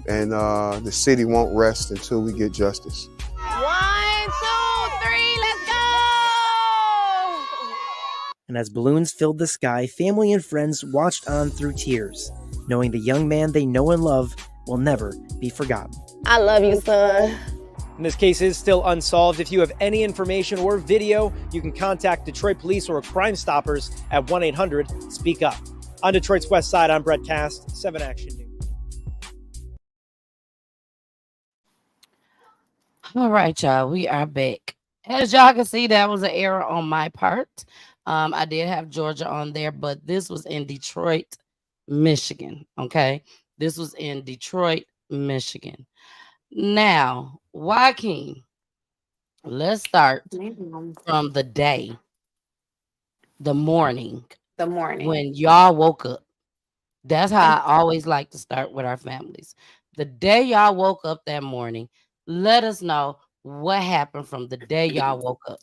J: And the city won't rest until we get justice.
I: 1, 2, 3, let's go!
H: And as balloons filled the sky, family and friends watched on through tears, knowing the young man they know and love will never be forgotten.
I: I love you, son.
H: And this case is still unsolved. If you have any information or video, you can contact Detroit Police or Crime Stoppers at 1-800-SPEAK-UP. On Detroit's West Side, I'm Brett Cast, 7 Action News.
E: All right, y'all, we are back. As y'all can see, that was an error on my part. I did have Georgia on there, but this was in Detroit, Michigan. Okay, this was in Detroit, Michigan. Now, Wykeem, let's start from the day, the morning when y'all woke up. That's how I always like to start with our families. The day y'all woke up that morning, let us know what happened from the day y'all woke up.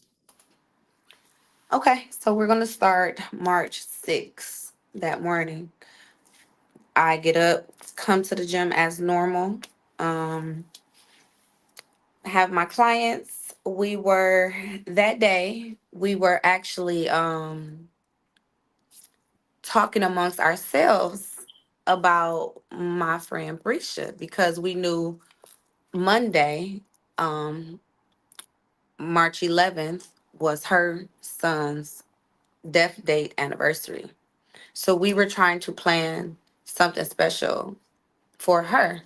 F: Okay, so we're going to start March 6th that morning. I get up, come to the gym as normal, have my clients. That day, we were actually talking amongst ourselves about my friend Brisha, because we knew Monday, March 11th, was her son's death date anniversary. So we were trying to plan something special for her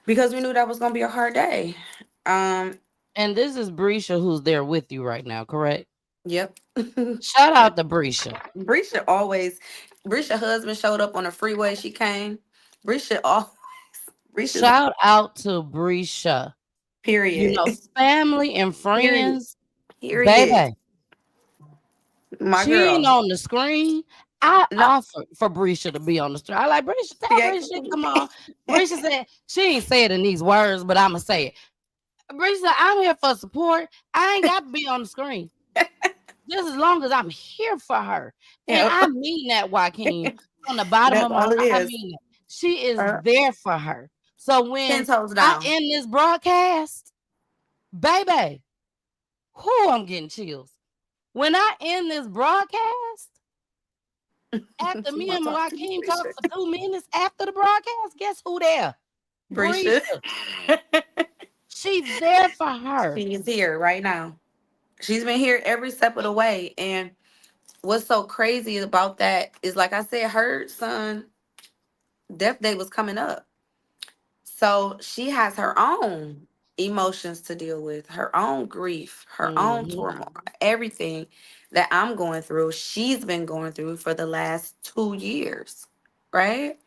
F: because we knew that was going to be a hard day.
E: And this is Brisha who's there with you right now, correct?
F: Yep.
E: Shout out to Brisha.
F: Brisha husband showed up on the freeway. She came. Brisha
E: Shout out to Brisha.
F: Period.
E: You know, family and friends.
F: Period.
E: Baby.
F: My
E: she
F: girl.
E: ain't on the screen. I offered for Brisha to be on the screen. I like Brisha. Tell Brisha, come on. Brisha said she ain't say it in these words, but I'ma say it. Brisha, I'm here for support. I ain't got to be on the screen. Just as long as I'm here for her. And I mean that, Wykeem. From the bottom of my heart, I mean it. She is there for her. So when I end this broadcast, baby, I'm getting chills. When I end this broadcast, after me and Wykeem talk for 2 minutes after the broadcast, guess who there? Brisha. She's there for her.
F: She's here right now. She's been here every step of the way. And what's so crazy about that is, like I said, her son death day was coming up. So she has her own emotions to deal with, her own grief, her own turmoil, everything that I'm going through, she's been going through for the last 2 years, right?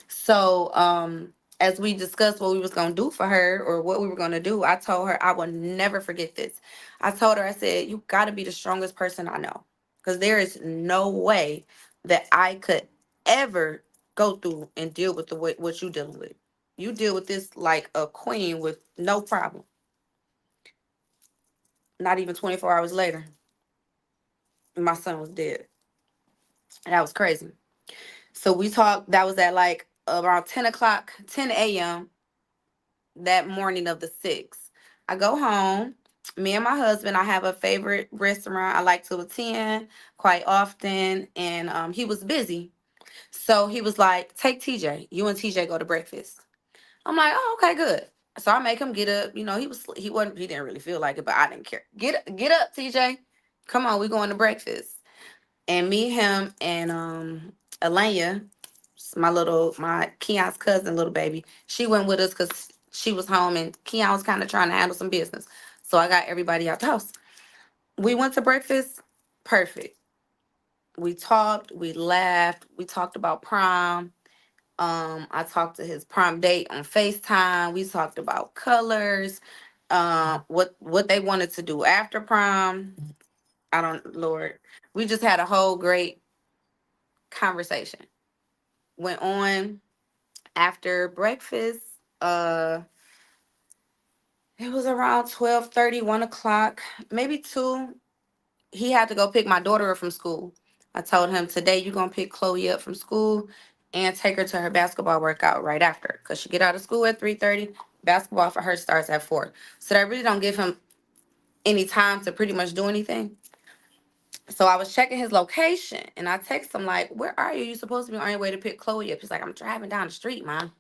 F: So as we discussed what we was going to do for her, or what we were going to do, I told her I will never forget this. I told her, I said, you got to be the strongest person I know, because there is no way that I could ever go through and deal with what you dealing with. You deal with this like a queen with no problem. Not even 24 hours later, my son was dead. And that was crazy. So we talked. That was at like around 10 o'clock, 10 a.m. that morning of the 6th. I go home. Me and my husband, I have a favorite restaurant I like to attend quite often, and he was busy. So he was like, take TJ. You and TJ go to breakfast. I'm like, oh, okay, good. So I make him get up. You know, he didn't really feel like it, but I didn't care. Get up, TJ. Come on, we going to breakfast. And me, him, and Alanya, my Keon's cousin, little baby, she went with us because she was home and Keon was kind of trying to handle some business. So I got everybody out the house. We went to breakfast. Perfect. We talked, we laughed, we talked about prom. I talked to his prom date on FaceTime. We talked about colors, what they wanted to do after prom. I don't, Lord. We just had a whole great conversation. Went on after breakfast. It was around 12:30, 1 o'clock, maybe 2. He had to go pick my daughter up from school. I told him today you're gonna pick Chloe up from school and take her to her basketball workout right after. Cause she get out of school at 3:30. Basketball for her starts at 4. So that really don't give him any time to pretty much do anything. So I was checking his location and I text him like, where are you? You supposed to be on your way to pick Chloe up. He's like, I'm driving down the street, Mom.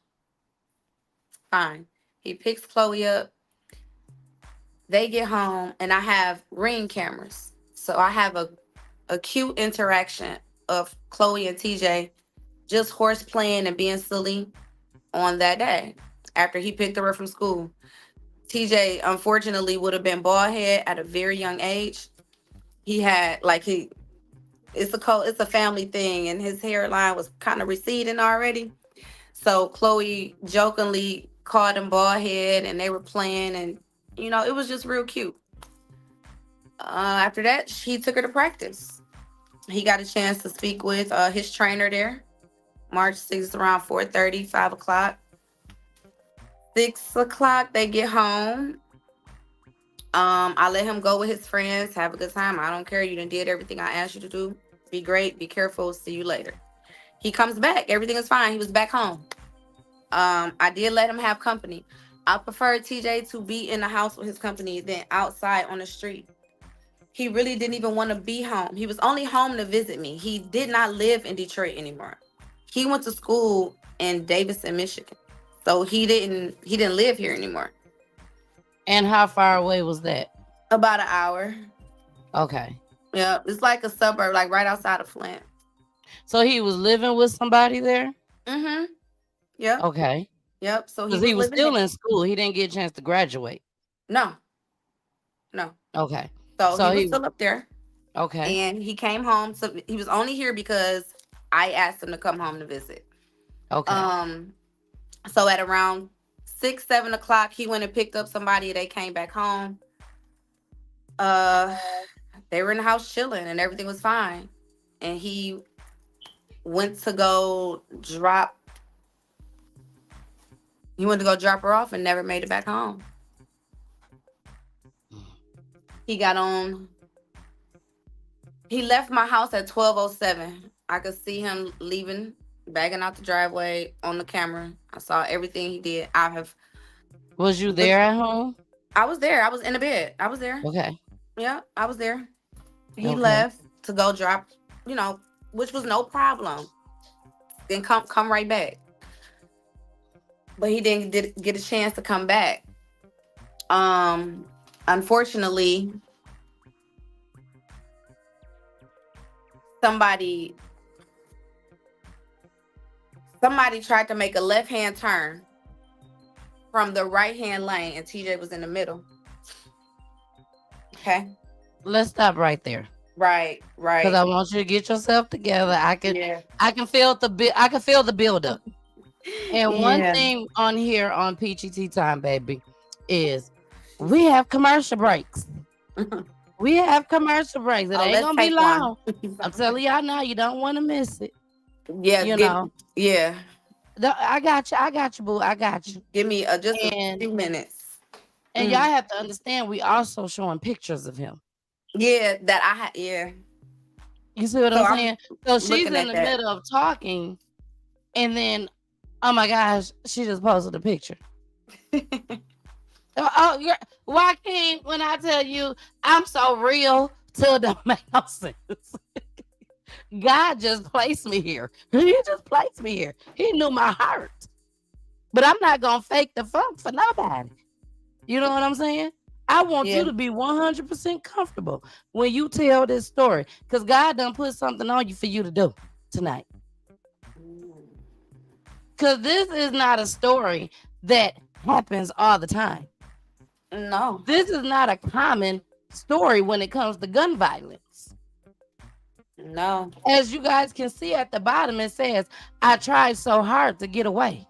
F: Fine. He picks Chloe up. They get home and I have Ring cameras. So I have a cute interaction of Chloe and TJ just horse playing and being silly on that day after he picked her up from school. TJ unfortunately would have been bald head at a very young age. He had like it's a family thing and his hairline was kind of receding already. So Chloe jokingly called him bald head and they were playing and it was just real cute. After that, she took her to practice. He got a chance to speak with his trainer there. March 6th around 4:30, 5 o'clock. 6 o'clock, they get home. I let him go with his friends, have a good time. I don't care. You done did everything I asked you to do. Be great. Be careful. See you later. He comes back. Everything is fine. He was back home. I did let him have company. I prefer TJ to be in the house with his company than outside on the street. He really didn't even want to be home. He was only home to visit me. He did not live in Detroit anymore. He went to school in Davison, Michigan. So he didn't live here anymore.
E: And how far away was that?
F: About an hour.
E: Okay.
F: Yeah, it's like a suburb, like right outside of Flint.
E: So he was living with somebody there?
F: Mm-hmm. Yep.
E: Okay.
F: Yep. So
E: he was still in school. He didn't get a chance to graduate.
F: No.
E: Okay.
F: So he was still up there.
E: Okay.
F: And he came home. So he was only here because I asked him to come home to visit.
E: Okay.
F: So at around 6, 7 o'clock, he went and picked up somebody. They came back home. They were in the house chilling and everything was fine. And he went to go drop her off and never made it back home. He left my house at 12:07. I could see him leaving, bagging out the driveway on the camera. I saw everything he did.
E: Was you there at home?
F: I was there. I was in the bed. I was there.
E: Okay.
F: Yeah, I was there. He left to go drop, which was no problem. Then come right back. But he didn't get a chance to come back. Unfortunately, somebody tried to make a left-hand turn from the right-hand lane and TJ was in the middle. Okay.
E: Let's stop right there.
F: Right.
E: Because I want you to get yourself together. I can feel the build up. And one thing on here on PGT Time, baby, is we have commercial breaks. We have commercial breaks. It ain't gonna be long. I'm telling y'all now, you don't want to miss it.
F: Yeah,
E: Yeah. I got you, boo. I got you.
F: Give me just a few minutes.
E: And y'all have to understand, we also showing pictures of him.
F: Yeah, that I had. Yeah.
E: You see what
F: So
E: I'm
F: I'm
E: saying? So she's
F: looking
E: in
F: at
E: the
F: that.
E: middle of talking, and then, oh my gosh, she just posted a picture. Wykeem, when I tell you I'm so real, till it don't make no sense. God just placed me here. He just placed me here. He knew my heart. But I'm not gonna fake the funk for nobody. You know what I'm saying? I want you
F: Yeah.
E: to be 100% comfortable when you tell this story, because God done put something on you for you to do tonight. Because this is not a story that happens all the time.
F: No.
E: This is not a common story when it comes to gun violence.
F: No.
E: As you guys can see at the bottom, it says, I tried so hard to get away.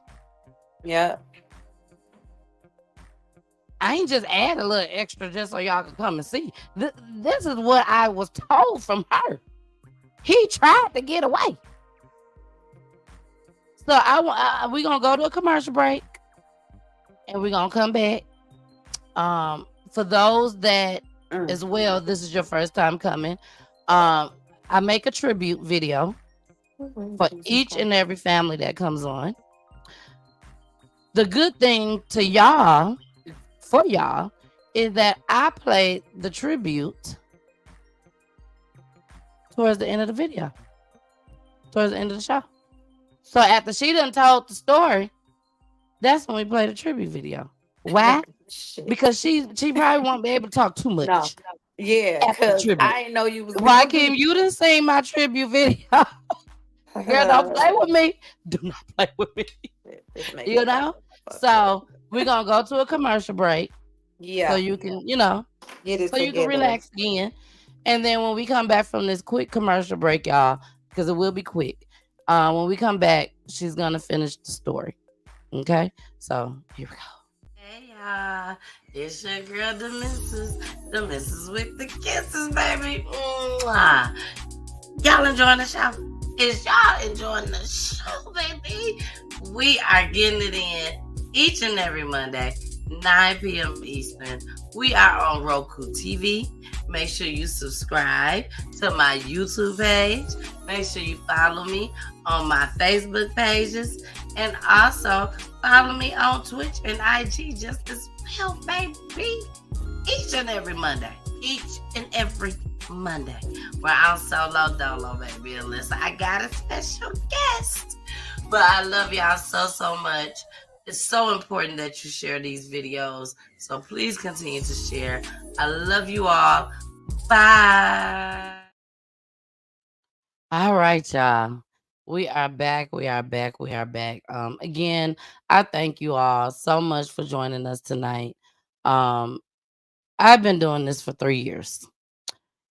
F: Yeah.
E: I ain't just add a little extra just so y'all can come and see. This is what I was told from her. He tried to get away. So we're going to go to a commercial break, and we're going to come back. For those that as well, this is your first time coming, I make a tribute video for each and every family that comes on. The good thing to y'all, for y'all, is that I play the tribute towards the end of the video, towards the end of the show. So after she done told the story, that's when we play the tribute video. Why? Because she probably won't be able to talk too much.
F: No. Yeah, because I didn't know you was
E: Wykeem, you didn't sing my tribute video. Girl, don't play with me. Do not play with me. You know? So we're gonna go to a commercial break.
F: Yeah.
E: So you can, you know,
F: get it
E: so you can relax again. And then when we come back from this quick commercial break, y'all, because it will be quick. When we come back, she's gonna finish the story. Okay? So here we go. Hey y'all, it's your girl, the missus with the kisses, baby. Mwah. Y'all enjoying the show? Is y'all enjoying the show, baby? We are getting it in each and every Monday, 9 p.m. Eastern. We are on Roku TV. Make sure you subscribe to my YouTube page. Make sure you follow me on my Facebook pages. And also follow me on Twitch and IG just as well, baby. Each and every Monday. Each and every Monday. Where I'm solo dolo, baby. Unless I got a special guest. But I love y'all so much. It's so important that you share these videos. So please continue to share. I love you all. Bye. All right, y'all. We are back. Again, I thank you all so much for joining us tonight. I've been doing this for 3 years.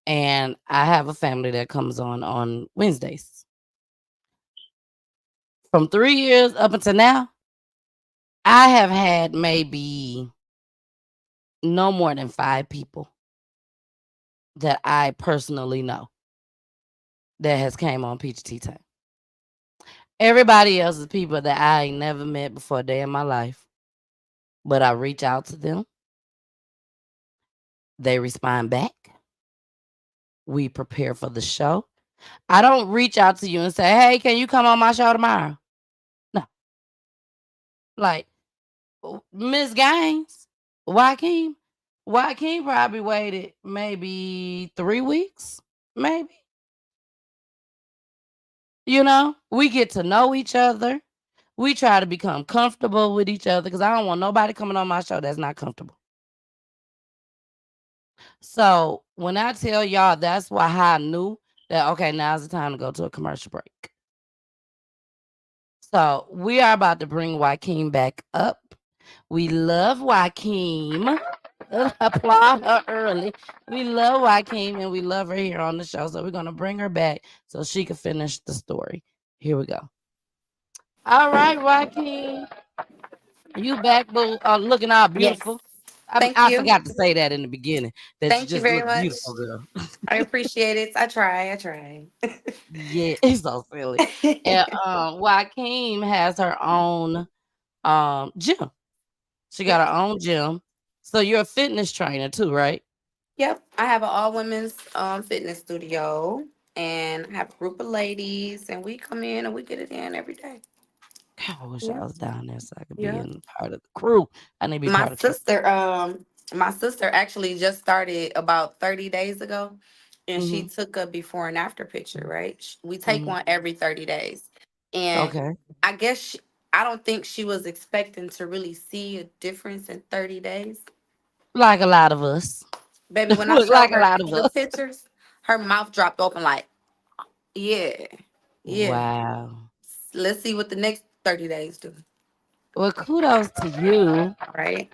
E: And I have a family that comes on Wednesdays. From 3 years up until now, I have had maybe no more than 5 people that I personally know that has came on Peach Tea Time. Everybody else is people that I ain't never met before a day in my life. But I reach out to them. They respond back. We prepare for the show. I don't reach out to you and say, hey, can you come on my show tomorrow? No. Like, Miss Gaines, Wykeem probably waited maybe 3 weeks, maybe. You know, we get to know each other. We try to become comfortable with each other because I don't want nobody coming on my show that's not comfortable. So when I tell y'all, that's how I knew that, okay, now's the time to go to a commercial break. So we are about to bring Wykeem back up. We love Wykeem. Applaud her early. We love Wykeem and we love her here on the show. So we're going to bring her back so she can finish the story. Here we go. All right, Wykeem. You back, boo, looking all beautiful.
F: Yes.
E: I forgot to say that in the beginning. That
F: Thank
E: you just
F: you very
E: look
F: much.
E: beautiful, girl.
F: I appreciate it. I try.
E: Yeah, it's so silly. And Wykeem has her own gym. She got her own gym. So you're a fitness trainer too, right?
F: Yep. I have an all women's fitness studio. and I have a group of ladies, and we come in and we get it in every day.
E: I wish I
F: Yeah.
E: was down there so I could be
F: Yeah.
E: in part of the crew. I need to be
F: My
E: part of the
F: sister, my sister actually just started about 30 days ago, and she
E: crew.
F: took a before and after picture, right? We take
E: Hmm.
F: one every 30 days. And
E: Okay.
F: I guess I don't think she was expecting to really see a difference in 30 days.
E: Like a lot of us.
F: Baby, when I
E: Look
F: showed
E: like a
F: her
E: lot of
F: the
E: us.
F: pictures, her mouth dropped open like, yeah, yeah.
E: Wow.
F: Let's see what the next 30 days do.
E: Well, kudos to you.
F: Right?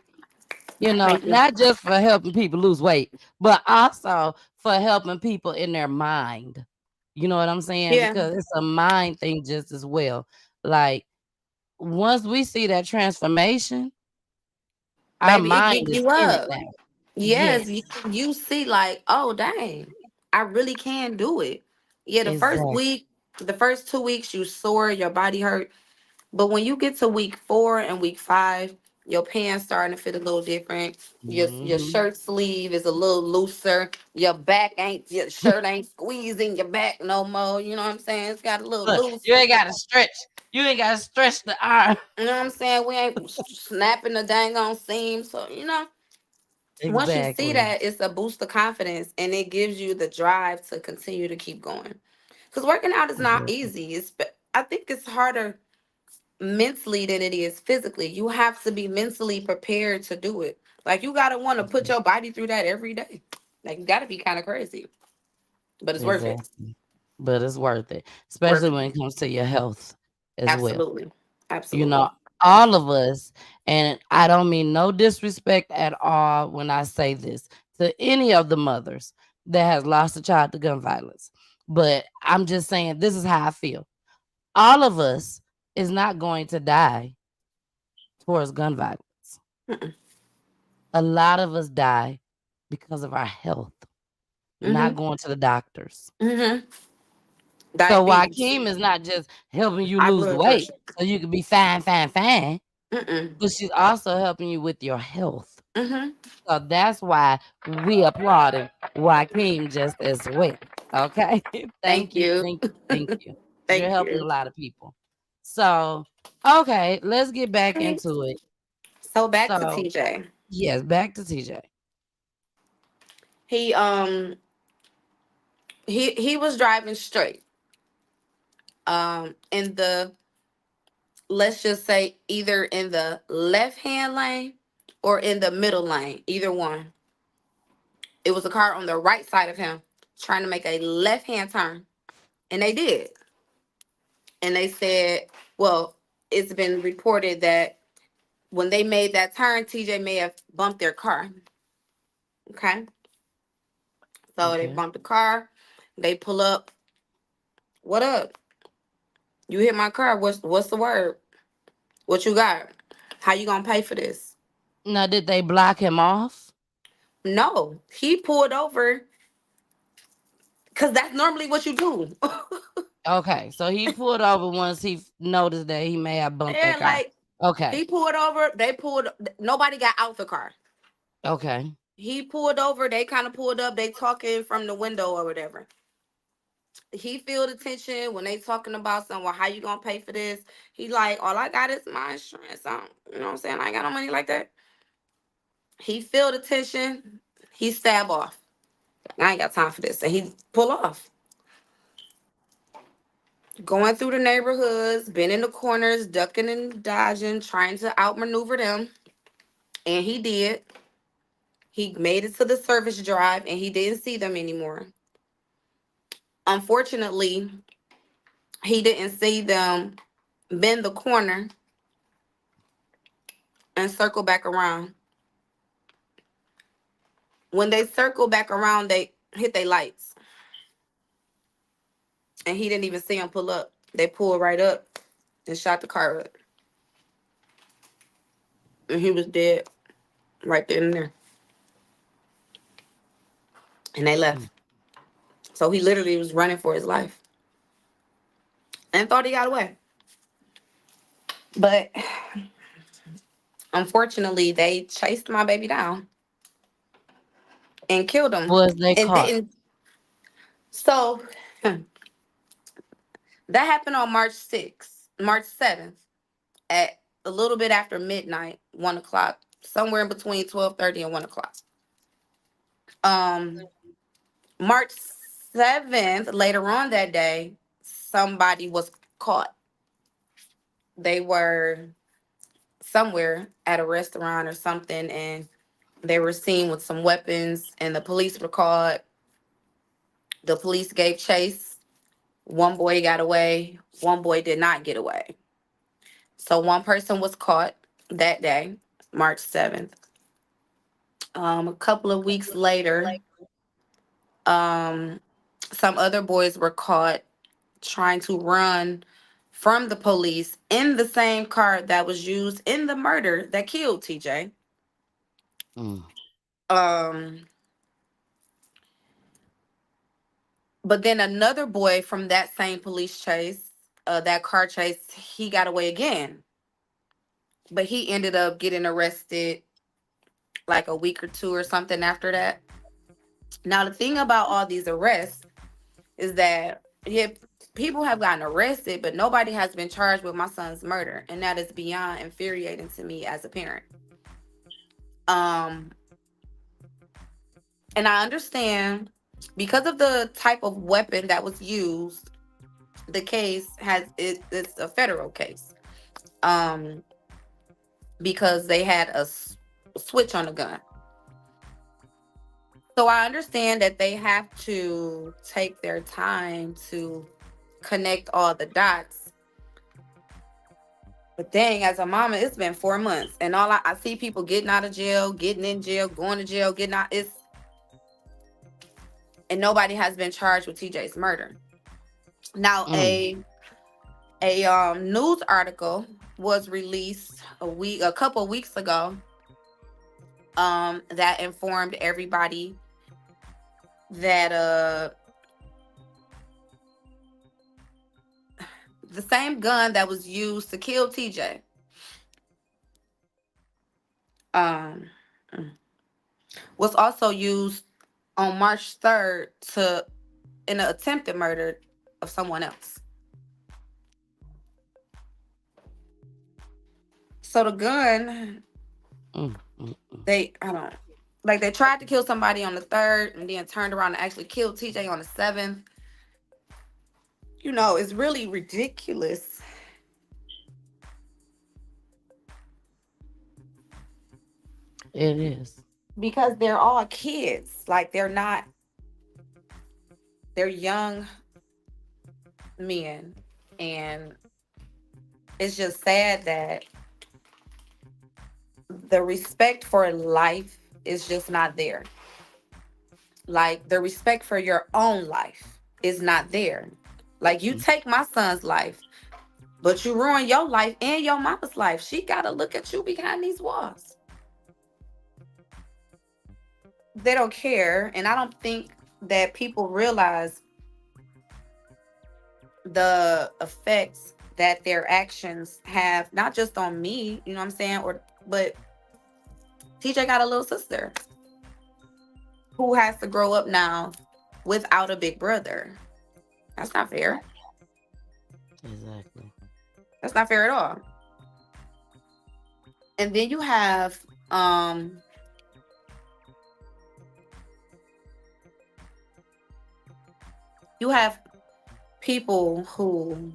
E: You
F: Thank you.
E: not just for helping people lose weight, but also for helping people in their mind. You know what I'm saying?
F: Yeah,
E: Because it's a mind thing just as well. Like once we see that transformation, our
F: baby, it
E: mind
F: get
E: is
F: you
E: in it
F: up.
E: now.
F: Yes,
E: Yes,
F: you see, like, oh dang, I really can do it. Yeah, the first
E: exactly.
F: week, the first 2 weeks, you sore, your body hurt. But when you get to week 4 and week 5, your pants starting to fit a little different. Your
E: Hmm.
F: shirt sleeve is a little looser. Your shirt ain't squeezing your back no more. You know what I'm saying? It's got a little
E: Look,
F: loose.
E: you ain't got to stretch. You ain't got to stretch the arm.
F: You know what I'm saying? We ain't snapping the dang on seam. So, once you see
E: Exactly.
F: that, it's a boost of confidence and it gives you the drive to continue to keep going. Because working out is not
E: Exactly.
F: easy. I think it's harder mentally than it is physically. You have to be mentally prepared to do it. Like you gotta want to put your body through that every day. Like you gotta be kind of crazy, but it's worth it.
E: Exactly. But it's worth it, especially
F: Worth
E: when
F: it.
E: it comes to your health as well.
F: Absolutely.
E: You
F: Absolutely.
E: know, all of us, and I don't mean no disrespect at all when I say this to any of the mothers that has lost a child to gun violence. But I'm just saying this is how I feel. All of us is not going to die towards gun violence.
F: Mm-mm.
E: A lot of us die because of our health, not
F: Mm-hmm.
E: going to the doctors.
F: Mm-hmm.
E: So
F: Diabetes,
E: Wykeem is not just helping you
F: high
E: lose the
F: blood
E: weight
F: pressure.
E: so you can be fine, fine, fine,
F: Mm-mm.
E: but she's also helping you with your health.
F: Mm-hmm.
E: So that's why we applauded Wykeem just as well. Okay.
F: Thank
E: Thank you.
F: you.
E: Thank you. Thank you. You're
F: Thank
E: helping
F: you.
E: a lot of people. So, okay, let's get back
F: Okay.
E: into it.
F: So back to
E: So,
F: TJ.
E: yes, back to TJ.
F: He he was driving straight. In the, let's just say, either in the left hand lane or in the middle lane, either one. It was a car on the right side of him trying to make a left hand turn, and they did. And they said, well, it's been reported that when they made that turn, TJ may have bumped their car. Okay, so they
E: Okay.
F: bumped the car. They pull up. What up? You hit my car. What's the word? What you got? How you gonna pay for this?
E: Now, did they block him off?
F: No, he pulled over because that's normally what you do.
E: Okay. So he pulled over once he noticed that he may have bumped that
F: And
E: car.
F: like
E: Okay.
F: he pulled over, they pulled. Nobody got out the car.
E: Okay.
F: He pulled over. They kind of pulled up. They talking from the window or whatever. He feel the tension when they talking about something. Well, how you gonna pay for this? He like, all I got is my insurance. You know what I'm saying? I ain't got no money like that. He feel the tension. He stab off. I ain't got time for this, and he pull off. Going through the neighborhoods, bending the corners, ducking and dodging, trying to outmaneuver them. And he did. He made it to the service drive and he didn't see them anymore. Unfortunately, he didn't see them bend the corner and circle back around. When they circled back around, they hit their lights. And he didn't even see them pull up. They pulled right up and shot the car up. And he was dead right then and there. And they left. So he literally was running for his life and thought he got away. But unfortunately, they chased my baby down and killed him
E: Was they
F: and
E: caught?
F: didn't. So That happened on March 7th, at a little bit after midnight, 1 o'clock, somewhere in between 12:30 and 1 o'clock. Um, March 7th, later on that day, somebody was caught. They were somewhere at a restaurant or something, and they were seen with some weapons, and the police were called. The police gave chase. One boy got away. One boy did not get away. So one person was caught that day, March 7th. A couple of weeks later, um, some other boys were caught trying to run from the police in the same car that was used in the murder that killed TJ. Um, but then another boy from that same police chase, that car chase, he got away again. But he ended up getting arrested like a week or two or something after that. Now, the thing about all these arrests is that people have gotten arrested, but nobody has been charged with my son's murder. And that is beyond infuriating to me as a parent. And I understand because of the type of weapon that was used, the case it's a federal case. Because they had a switch on the gun. So I understand that they have to take their time to connect all the dots. But dang, as a mama, it's been 4 months. And all I see people getting out of jail, getting in jail, going to jail, getting out. And nobody has been charged with TJ's murder. Now, a news article was released a couple of weeks ago that informed everybody that the same gun that was used to kill TJ was also used on March 3rd in an attempted murder of someone else. So the gun, they tried to kill somebody on the 3rd and then turned around and actually killed TJ on the 7th. You know, it's really ridiculous.
E: It is.
F: Because they're all kids. Like, they're young men. And it's just sad that the respect for life is just not there. Like, the respect for your own life is not there. Like, you take my son's life, but you ruin your life and your mama's life. She gotta look at you behind these walls. They don't care, and I don't think that people realize the effects that their actions have, not just on me, you know what I'm saying, but TJ got a little sister who has to grow up now without a big brother. That's not fair.
E: Exactly.
F: That's not fair at all. And then you have people who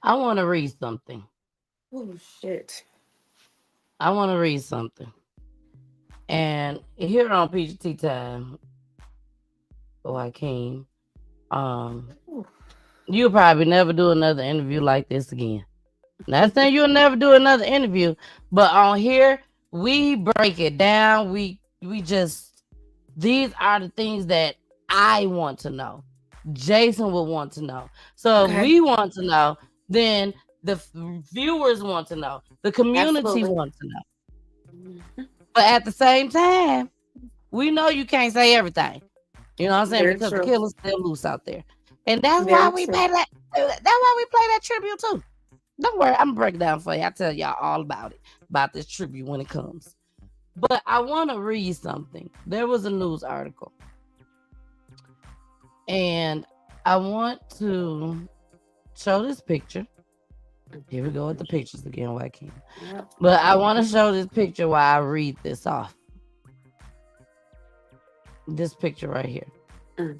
E: I want to read something.
F: Oh shit.
E: I want to read something. And here on PGT Time, Wykeem, you'll probably never do another interview like this again. Not saying you'll never do another interview, but on here, we break it down. We just, these are the things that I want to know. Jason would want to know. So if we want to know, then the viewers want to know. The community wants to know. But at the same time, we know you can't say everything. You know what I'm saying? Because the killer's still loose out there. And that's why we play that. That's why we play that tribute too. Don't worry, I'm gonna break it down for you. I'll tell y'all all about it. about this tribute when it comes. But I want to read something. There was a news article. And I want to show this picture. Here we go with the pictures again, Wykeem.
F: Yep.
E: But I want to show this picture while I read this off. This picture right here.
F: Mm.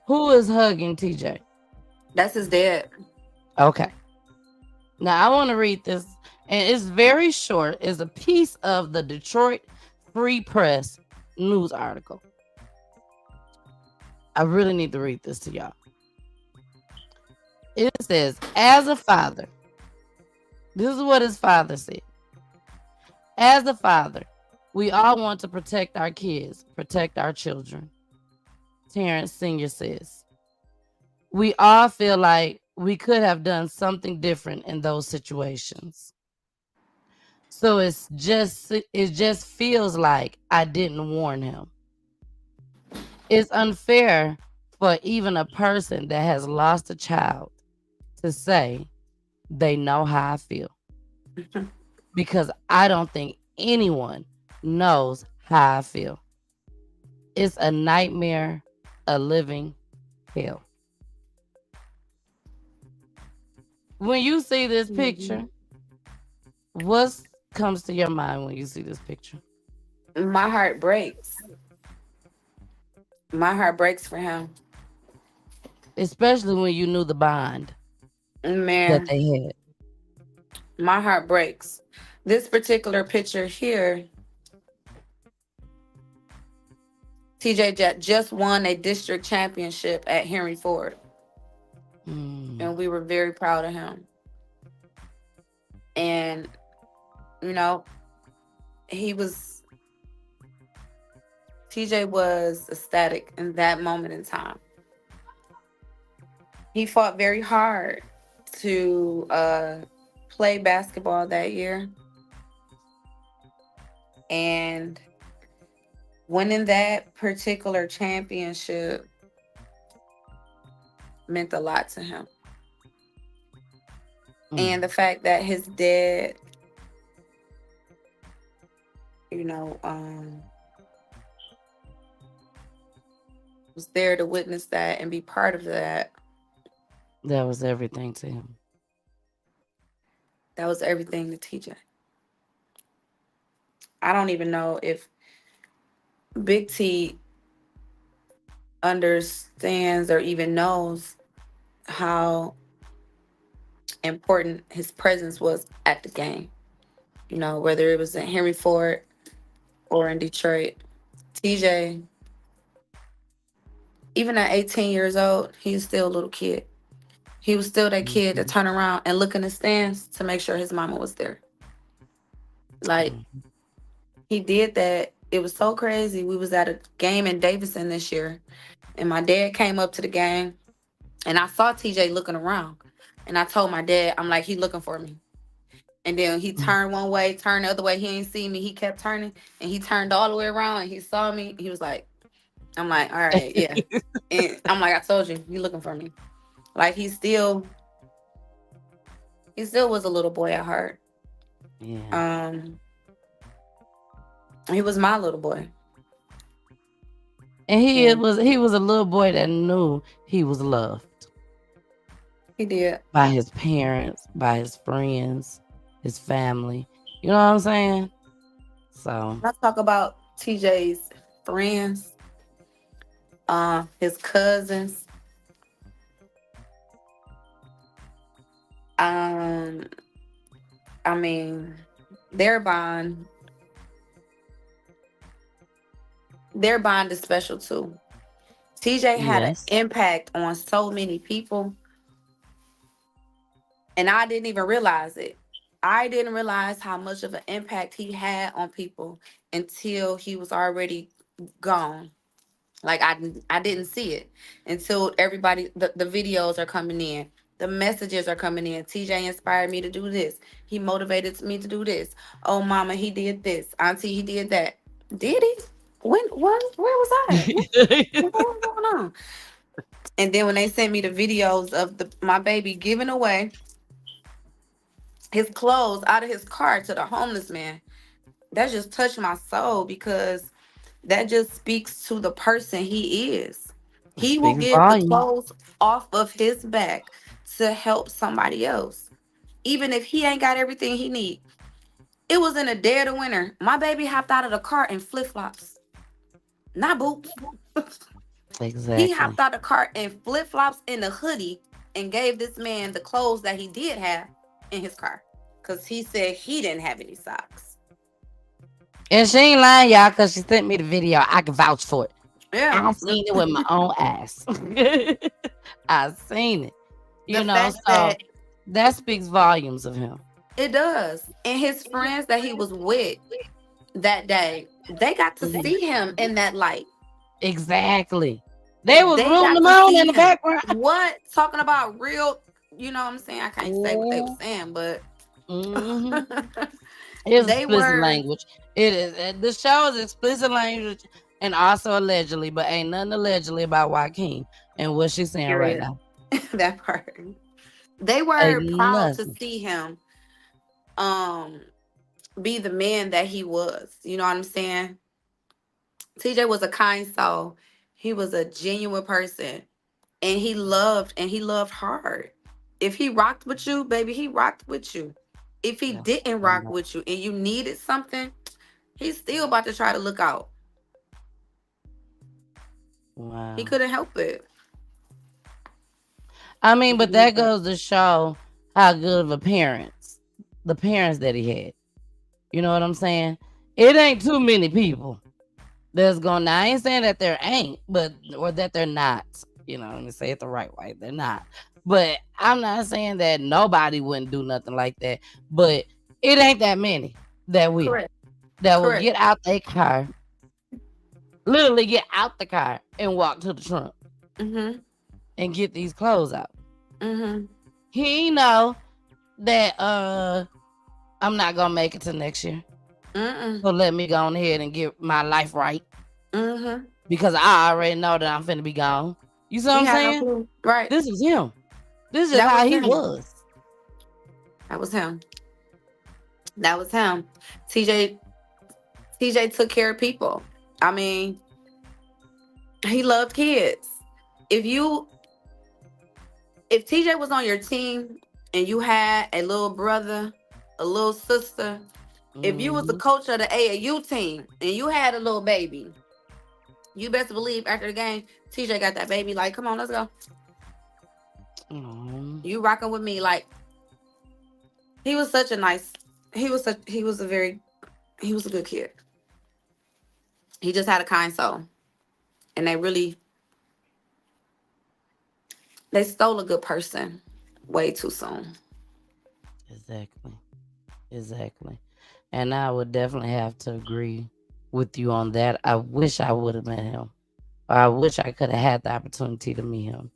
E: Who is hugging TJ?
F: That's his dad.
E: Okay. Now I want to read this, and it's very short. It's a piece of the Detroit Free Press news article. I really need to read this to y'all. It says, as a father, this is what his father said. As a father, we all want to protect our kids, protect our children. Terrence Sr. says, we all feel like we could have done something different in those situations. So it just feels like I didn't warn him. It's unfair for even a person that has lost a child to say they know how I feel. Because I don't think anyone knows how I feel. It's a nightmare, a living hell. When you see this picture, what comes to your mind when you see this picture?
F: My heart breaks. My heart breaks for him.
E: Especially when you knew the bond
F: Man,
E: that they had.
F: my heart breaks. This particular picture here, TJ just won a district championship at Henry Ford. And we were very proud of him. And, you know, TJ was ecstatic in that moment in time. He fought very hard to play basketball that year. And winning that particular championship meant a lot to him. And the fact that his dad, was there to witness that and be part of that.
E: That was everything to him.
F: That was everything to TJ. I don't even know if Big T understands or even knows how important his presence was at the game. Whether it was in Henry Ford or in Detroit. TJ, even at 18 years old, he's still a little kid. He was still that kid to turn around and look in the stands to make sure his mama was there. He did that. It was so crazy. We was at a game in Davison this year, and my dad came up to the game, and I saw TJ looking around. And I told my dad, I'm like, he looking for me. And then he turned one way, turned the other way. He ain't see me. He kept turning, and he turned all the way around, and he saw me. He was like, I'm like, all right, yeah. And I'm like, I told you, you looking for me. He still was a little boy at heart.
E: Yeah.
F: He was my little boy.
E: And he was a little boy that knew he was loved.
F: He did.
E: By his parents, by his friends, his family. You know what I'm saying? So
F: when I talk about TJ's friends, his cousins, their bond is special too. TJ had an impact on so many people, and I didn't even realize it. I didn't realize how much of an impact he had on people until he was already gone. I didn't see it until everybody, the videos are coming in. The messages are coming in. TJ inspired me to do this. He motivated me to do this. Oh, mama, he did this. Auntie, he did that. Did he? Where was I? What was going on? And then when they sent me the videos of my baby giving away, his clothes out of his car to the homeless man. That just touched my soul because that just speaks to the person he is.
E: It
F: He will
E: speaks
F: give the
E: volume.
F: clothes off of his back to help somebody else, even if he ain't got everything he need. It was in the dead of winter. My baby hopped out of the car in flip flops, not boots. He
E: Exactly.
F: hopped out of the car in flip flops in a hoodie and gave this man the clothes that he did have in his car because he said he didn't have any socks.
E: And she ain't lying, y'all, because she sent me the video. I can vouch for it.
F: Yeah.
E: I've seen it with my own eyes. I've seen it.
F: The
E: You know,
F: fact
E: so
F: that
E: that speaks volumes of him.
F: it does. And his friends that he was with that day, they got to see him in that light.
E: Exactly. They was
F: They
E: rooting
F: got
E: him
F: to
E: on
F: see
E: in the
F: him.
E: background.
F: What? Talking about real, you know what I'm saying? I can't say what they were
E: Mhm.
F: saying, but
E: It's
F: they
E: explicit
F: were.
E: language. It is. The show is explicit language and also allegedly, but ain't nothing allegedly about Wykeem and what she's saying right
F: Period.
E: now.
F: That part. They
E: Ain't
F: were proud to
E: nothing.
F: see him be the man that he was. You know what I'm saying? TJ was a kind soul. He was a genuine person. And he loved hard. If he rocked with you, baby, he rocked with you. If he
E: That's
F: didn't rock with you and you needed something, he's still about to try to look out.
E: wow.
F: He couldn't help it.
E: I mean, but that goes to show how good of a the parents that he had. You know what I'm saying? It ain't too many people that's going. Now, I ain't saying that there ain't, but or that they're not. You know, let me say it the right way. They're not. But I'm not saying that nobody wouldn't do nothing like that. But it ain't that many that will.
F: Correct.
E: That will
F: Correct.
E: get out their car, literally get out the car and walk to the trunk
F: Mm-hmm.
E: and get these clothes out.
F: Mm-hmm.
E: He know that I'm not gonna make it to next year.
F: Mm-mm.
E: So let me go on ahead and get my life right.
F: Mm-hmm.
E: Because I already know that I'm finna be gone. You see what
F: He
E: I'm
F: had no
E: saying?
F: clue. Right.
E: This is him. This is
F: That
E: how
F: was
E: he
F: him.
E: was.
F: That was him. That was him. TJ took care of people. I mean, he loved kids. If TJ was on your team and you had a little brother, a little sister, if you was the
E: Mhm.
F: coach of the AAU team and you had a little baby, you best believe after the game, TJ got that baby like, come on, let's go. You rocking with me. Like, he was such a nice, he was a good kid. He just had a kind soul. And they stole a good person way too soon.
E: Exactly. And I would definitely have to agree with you on that. I wish I would have met him. I wish I could have had the opportunity to meet him.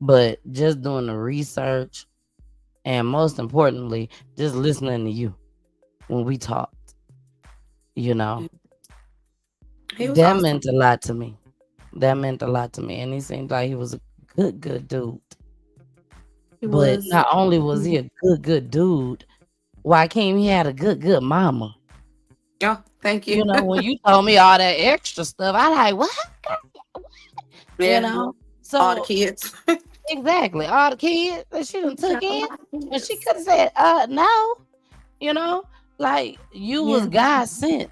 E: But just doing the research and most importantly, just listening to you when we talked, you know,
F: He was
E: that
F: awesome.
E: meant a lot to me. And he seemed like he was a good dude.
F: He
E: But
F: was.
E: not only was he a good dude, Wykeem, he had a good mama.
F: Oh, thank you.
E: You know, when you told me all that extra stuff, I like, what? You
F: Yeah.
E: know?
F: All the
E: So
F: kids.
E: exactly. All the kids that she done took in. And she could have said, no. You know? Like you was God sent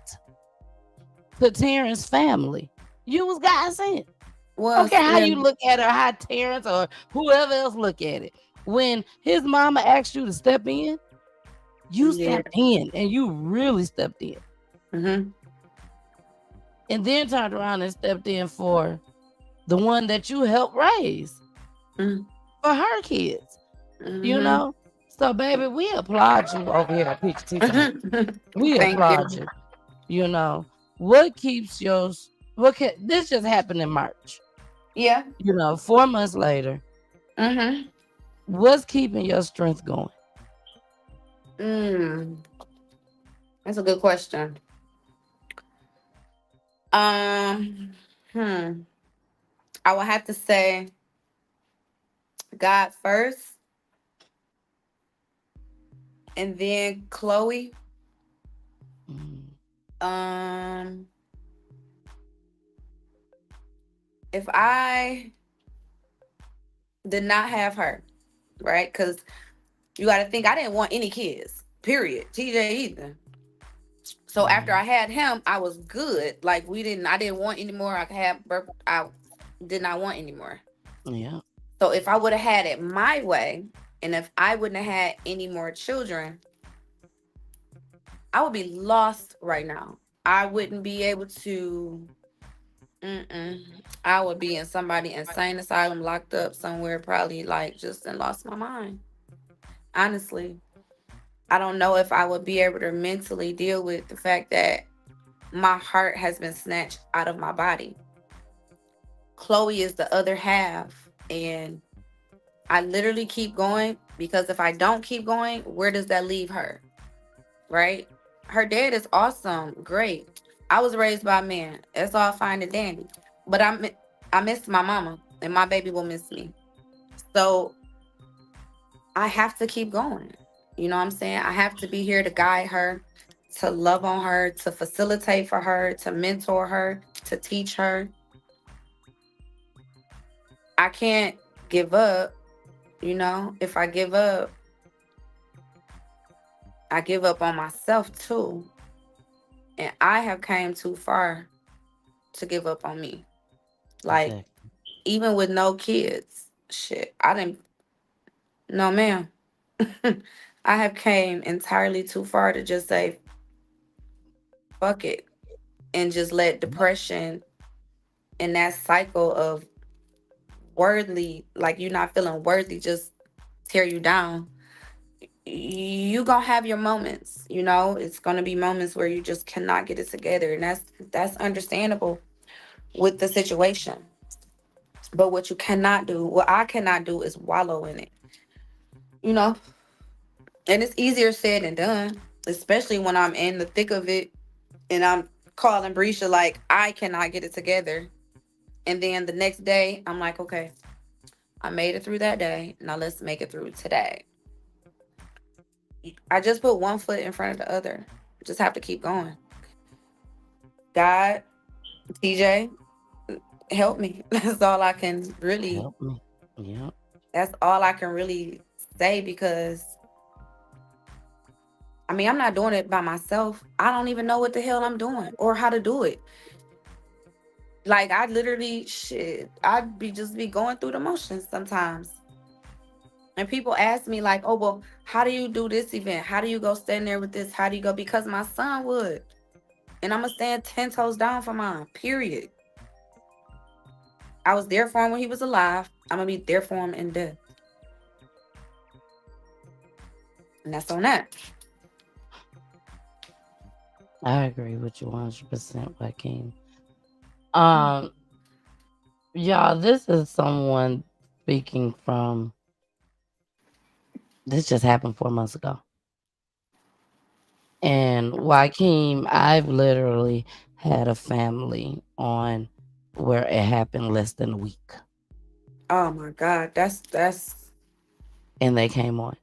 E: to Terrence family. You was God sent. Okay, how you look at her, how Terrence or whoever else look at it. When his mama asked you to step in, you stepped in and you really stepped in.
F: Mm-hmm.
E: And then turned around and stepped in for the one that you helped raise for her kids.
F: Mm-hmm.
E: You know? So, baby, we applaud you over here at Peach Tea. We applaud you. You know, what keeps yours? This just happened in March.
F: Yeah.
E: You know, 4 months later.
F: Mm-hmm.
E: What's keeping your strength going?
F: That's a good question. I would have to say God first. And then Chloe.
E: Mm.
F: If I did not have her, right? Because you got to think I didn't want any kids, period. TJ either. So after I had him, I was good. Like I didn't want any more. I did not want any more.
E: Yeah.
F: So if I would have had it my way, and if I wouldn't have had any more children, I would be lost right now. I wouldn't be able to. I would be in somebody insane asylum, locked up somewhere, probably like just and lost my mind. Honestly, I don't know if I would be able to mentally deal with the fact that my heart has been snatched out of my body. Chloe is the other half, and I literally keep going because if I don't keep going, where does that leave her? Right? Her dad is awesome, great. I was raised by a man. It's all fine and dandy. But I miss my mama, and my baby will miss me. So I have to keep going. You know what I'm saying? I have to be here to guide her, to love on her, to facilitate for her, to mentor her, to teach her. I can't give up. If I give up on myself too. And I have came too far to give up on me. Like,
E: Exactly.
F: even with no kids, shit, I didn't, no ma'am. I have came entirely too far to just say, fuck it. And just let depression and that cycle of like you're not feeling worthy, just tear you down. You gonna have your moments, it's gonna be moments where you just cannot get it together, and that's understandable with the situation. But what I cannot do is wallow in it, you know and it's easier said than done, especially when I'm in the thick of it and I'm calling Brisha like I cannot get it together, and then the next day I'm like, okay, I made it through that day, now let's make it through today. I just put one foot in front of the other. Just have to keep going. God, TJ, help me. That's all I can really.
E: Help me. Yeah.
F: That's all I can really say, because I'm not doing it by myself. I don't even know what the hell I'm doing or how to do it. Like, I literally, I'd be going through the motions sometimes. And people ask me like, oh, well, how do you do this event? How do you go stand there with this? How do you go? Because my son would. And I'm going to stand 10 toes down for mine, period. I was there for him when he was alive. I'm going to be there for him in death. And that's on that.
E: I agree with you 100%, Wykeem. Y'all, this is someone speaking from. This just happened 4 months ago. And Wykeem, I've literally had a family on where it happened less than a week.
F: Oh my God, that's.
E: And they came on.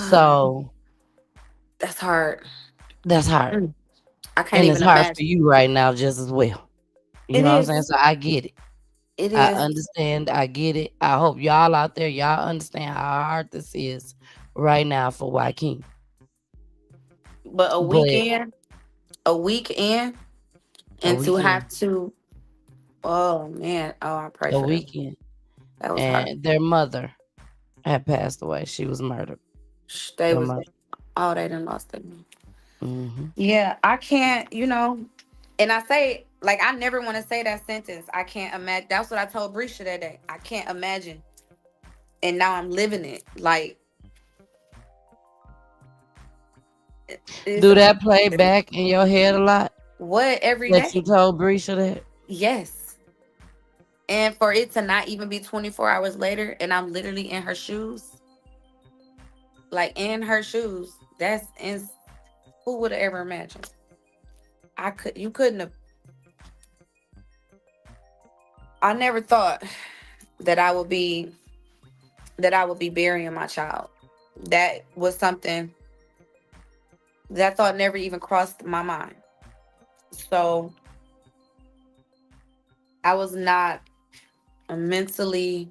E: So
F: that's hard.
E: That's hard.
F: I can't
E: and
F: even
E: it's hard
F: imagine.
E: for you right now just as well. You know what I'm saying? So I get it.
F: It
E: I
F: is.
E: understand. I get it. I hope y'all out there, y'all understand how hard this is right now for Wykeem.
F: But a weekend, and to have to, oh man, I pray
E: a
F: for
E: weekend.
F: That was
E: and
F: hard.
E: Their mother had passed away. She was murdered.
F: They done lost them.
E: Mm-hmm.
F: Yeah, I can't, and I say, like, I never want to say that sentence. I can't imagine. That's what I told Brisha that day. I can't imagine. And now I'm living it. Like,
E: do that play back in your head a lot?
F: What, every
E: that
F: day?
E: You told Brisha that?
F: Yes. And for it to not even be 24 hours later, and I'm literally in her shoes. Like, in her shoes. Who would have ever imagined? You couldn't have. I never thought that I would be burying my child. that was something that thought never even crossed my mind. So I was not mentally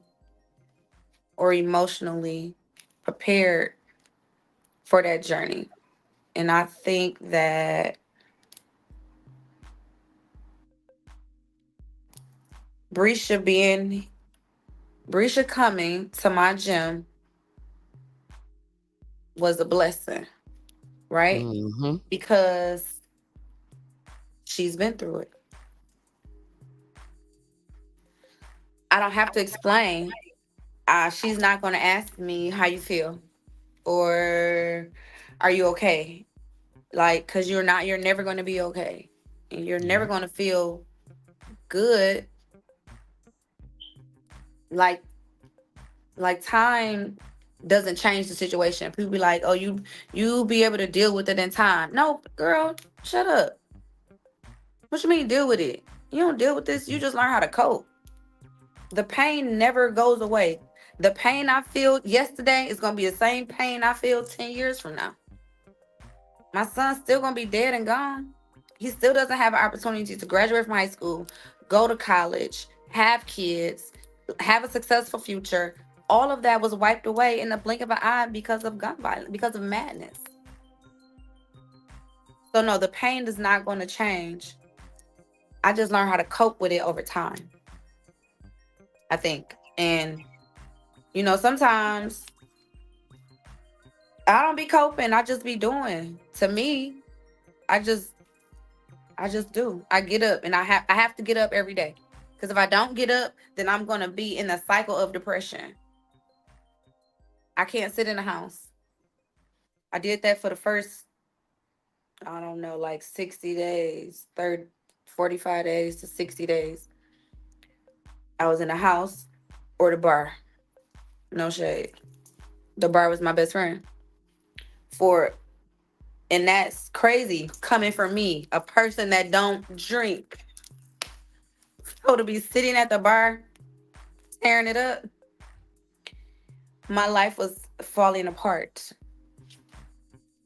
F: or emotionally prepared for that journey. And I think that Brisha coming to my gym was a blessing, right?
E: Mm-hmm.
F: Because she's been through it. I don't have to explain. She's not going to ask me how you feel or are you okay? Like, because you're never going to be okay. And you're never going to feel good. Like time doesn't change the situation. People be like, oh, you be able to deal with it in time. No, girl, shut up. What you mean deal with it? You don't deal with this. You just learn how to cope. The pain never goes away. The pain I feel yesterday is going to be the same pain I feel 10 years from now. My son's still going to be dead and gone. He still doesn't have an opportunity to graduate from high school, go to college, have kids, have a successful future. All of that was wiped away in the blink of an eye because of gun violence, because of madness. So no, the pain is not going to change. I just learned how to cope with it over time, I think. And, sometimes I don't be coping. I just be doing. To me, I just do. I get up and I have to get up every day. Because if I don't get up, then I'm going to be in a cycle of depression. I can't sit in the house. I did that for the first, 60 days, 45 days to 60 days. I was in the house or the bar. No shade. The bar was my best friend. And that's crazy coming from me, a person that don't drink. So to be sitting at the bar, tearing it up, my life was falling apart.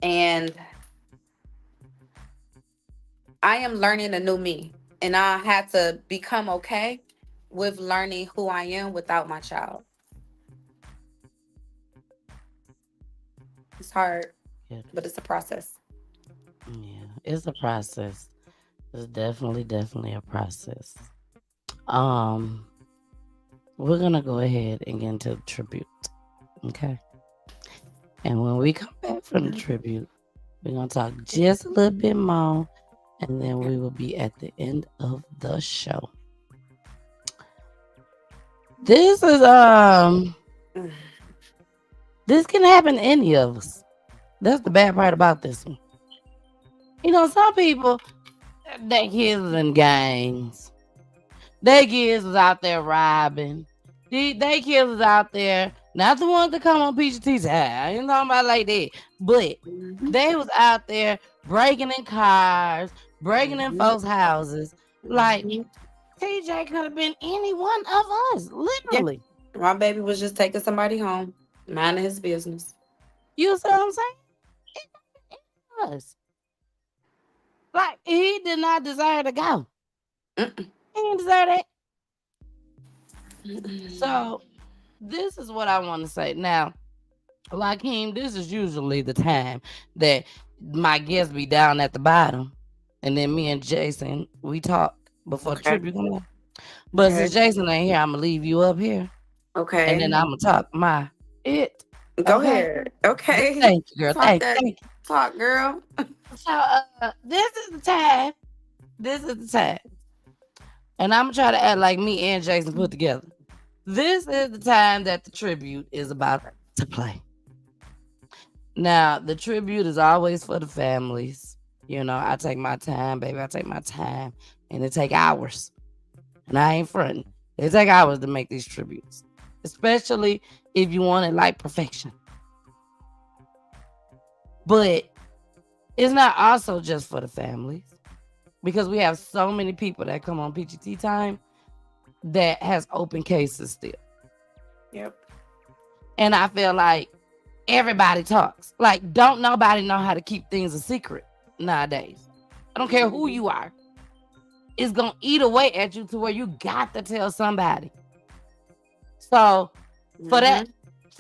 F: And I am learning a new me. And I had to become okay with learning who I am without my child. It's hard, but it's a process.
E: Yeah, it's a process. It's definitely a process. We're gonna go ahead and get into the tribute. Okay. And when we come back from the tribute, we're gonna talk just a little bit more, and then we will be at the end of the show. This is this can happen to any of us. That's the bad part about this one. Some people, their kids is in gangs. Their kids is out there robbing. Their kids is out there, not the ones that come on PGT's side. I ain't talking about like that. But they was out there breaking in cars, breaking in folks' houses. Like, TJ could have been any one of us, literally.
F: Yeah. My baby was just taking somebody home, minding his business.
E: You see what I'm saying? It was. Like, he did not desire to go. He didn't deserve that. So, this is what I want to say. Now, Wykeem, this is usually the time that my guests be down at the bottom. And then me and Jason, we talk before the tribute come on. But since Jason ain't here, I'm going to leave you up here.
F: Okay.
E: And then I'm going to talk my it.
F: Go ahead. Okay.
E: Thank you, girl. Thank you.
F: Talk, girl.
E: So, this is the time. And I'm going to try to act like me and Jason put together. This is the time that the tribute is about to play. Now, the tribute is always for the families. I take my time, baby. I take my time. And it take hours. And I ain't fronting. It take hours to make these tributes. Especially if you want it like perfection. But it's not also just for the families. Because we have so many people that come on PGT time that has open cases still.
F: Yep.
E: And I feel like everybody talks. Like, don't nobody know how to keep things a secret nowadays. I don't care who you are. It's going to eat away at you to where you got to tell somebody. So, for that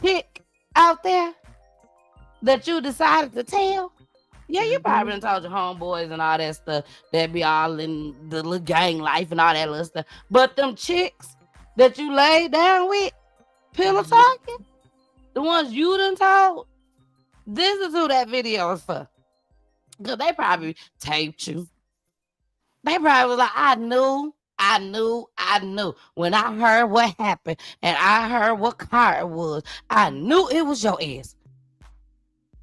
E: chick out there that you decided to tell, yeah, you probably done told your homeboys and all that stuff. That be all in the little gang life and all that little stuff. But them chicks that you laid down with, pillow talking, the ones you done told, this is who that video is for. Because they probably taped you. They probably was like, I knew. When I heard what happened and I heard what car it was, I knew it was your ass.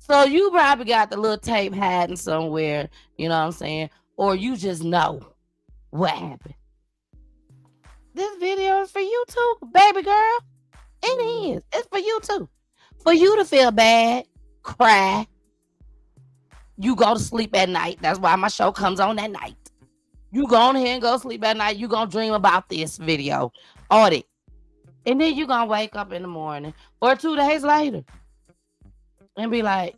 E: So you probably got the little tape hiding somewhere, you know what I'm saying? Or you just know what happened. This video is for you too, baby girl. It is. It's for you too. For you to feel bad, cry. You go to sleep at night. That's why my show comes on at night. You go on here and go sleep at night. You gonna dream about this video. All that. And then you gonna wake up in the morning or 2 days later and be like,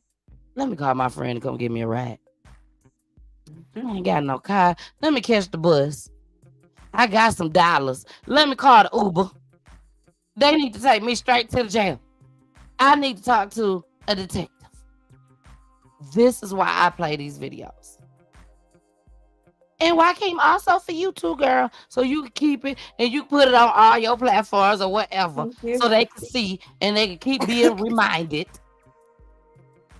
E: let me call my friend to come give me a ride. I ain't got no car. Let me catch the bus. I got some dollars. Let me call the Uber. They need to take me straight to the jail. I need to talk to a detective. This is why I play these videos. And Wykeem, also for you too, girl. So you can keep it and you can put it on all your platforms or whatever. So they can see and they can keep being reminded.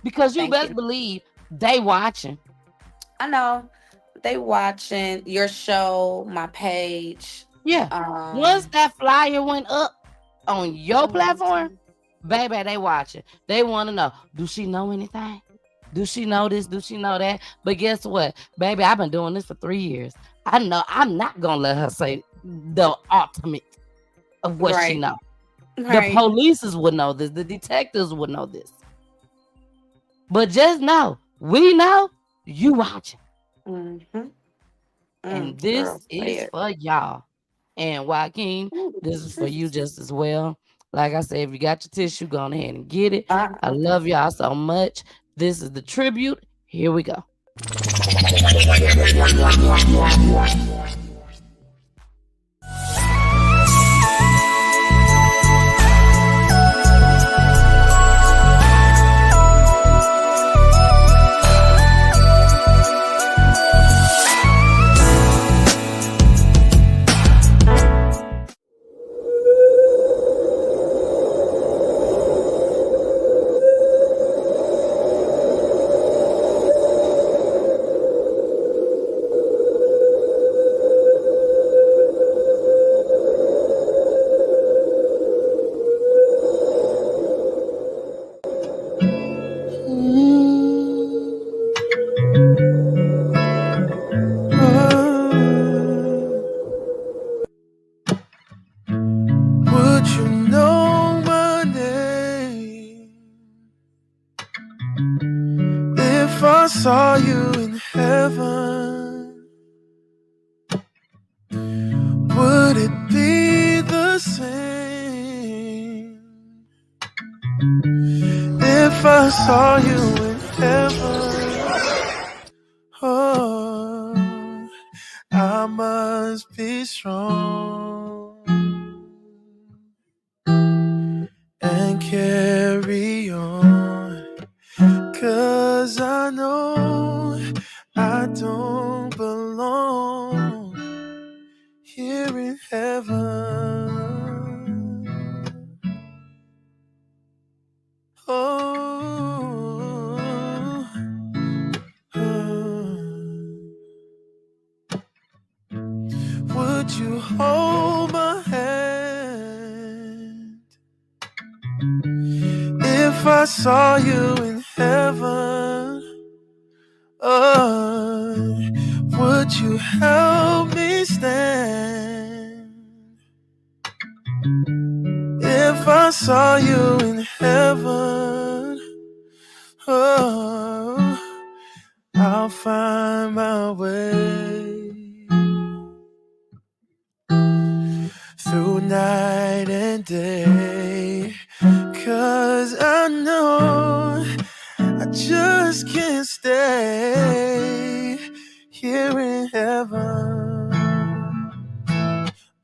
E: Because you best believe they watching.
F: I know. They watching your show, my page.
E: Yeah. Once that flyer went up on your platform, baby, they watching. They want to know, do she know anything? Do she know this? Do she know that? But guess what? Baby, I've been doing this for 3 years. I know I'm not going to let her say the ultimate of what she know. The police would know this. The detectives would know this. But just know, we know you watching. And this is for y'all. And Wykeem, this is for you just as well. Like I said, if you got your tissue, go on ahead and get it. I love y'all so much. This is the tribute. Here we go.
B: Would you know my name if I saw you in heaven? Would it be the same if I saw you in heaven? Oh, I must be strong and carry on, 'cause I know I don't belong here in heaven. Would you hold my hand if I saw you in heaven? Would you help me stand if I saw you in heaven? I'll find my way through night and day, 'cause I know just can't stay here in heaven.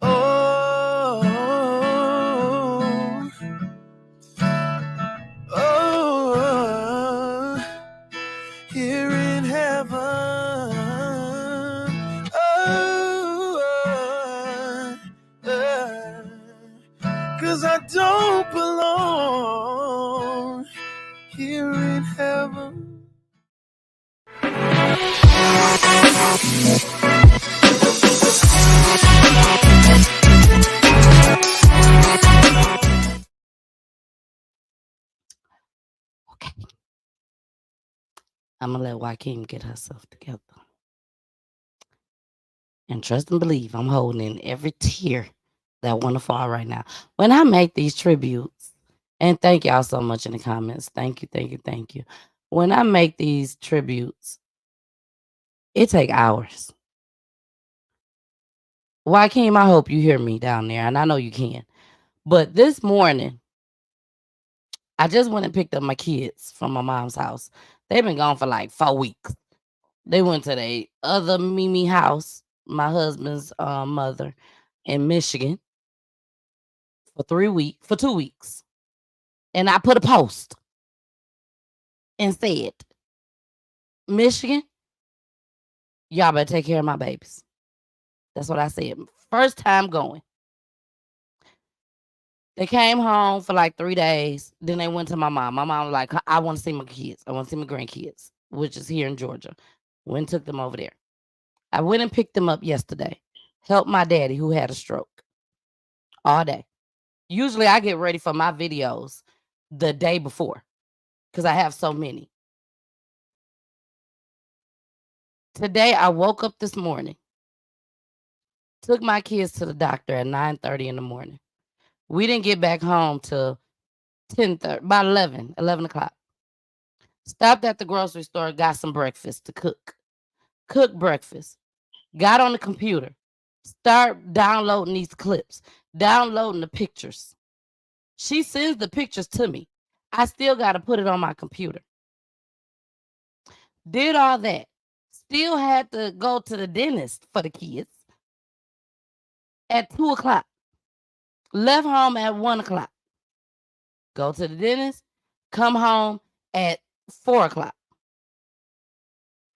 B: Oh, oh, here in heaven. Oh, 'cause I don't belong here in heaven.
E: Okay. I'm gonna let Wykeem get herself together. And trust and believe, I'm holding in every tear that want to fall right now. When I make these tributes, and thank y'all so much in the comments. Thank you, thank you, thank you. When I make these tributes, it take hours. Wykeem, I hope you hear me down there, and I know you can. But this morning, I just went and picked up my kids from my mom's house. They've been gone for like 4 weeks. They went to the other Mimi house, my husband's mother, in Michigan for 2 weeks. And I put a post and said, Michigan, y'all better take care of my babies. That's what I said. First time going. They came home for like 3 days. Then they went to my mom. My mom was like, I want to see my kids. I want to see my grandkids, which is here in Georgia. Went and took them over there. I went and picked them up yesterday. Helped my daddy who had a stroke all day. Usually I get ready for my videos the day before because I have so many. Today I woke up this morning, took my kids to the doctor at 9:30 in the morning. We didn't get back home till 10:30, about 11 o'clock. Stopped at the grocery store, got some breakfast to cook. Cooked breakfast. Got on the computer. Start downloading these clips. Downloading the pictures. She sends the pictures to me. I still got to put it on my computer. Did all that. Still had to go to the dentist for the kids at 2 o'clock. Left home at 1 o'clock. Go to the dentist. Come home at 4 o'clock.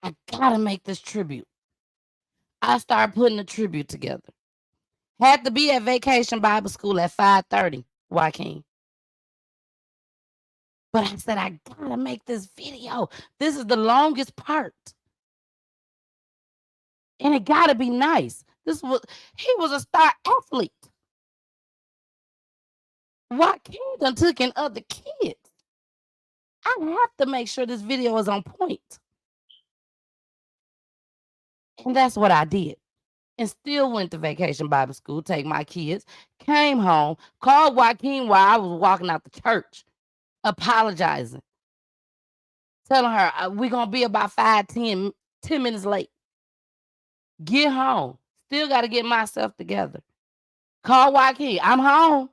E: I gotta make this tribute. I started putting the tribute together. Had to be at Vacation Bible School at 5:30, Wykeem. But I said, I gotta make this video. This is the longest part. And it gotta be nice. He was a star athlete. Wykeem done took in other kids. I have to make sure this video is on point. And that's what I did. And still went to Vacation Bible School, take my kids, came home, called Wykeem while I was walking out the church, apologizing, telling her we're going to be about 10 minutes late. Get home. Still got to get myself together. Call Wykeem. I'm home.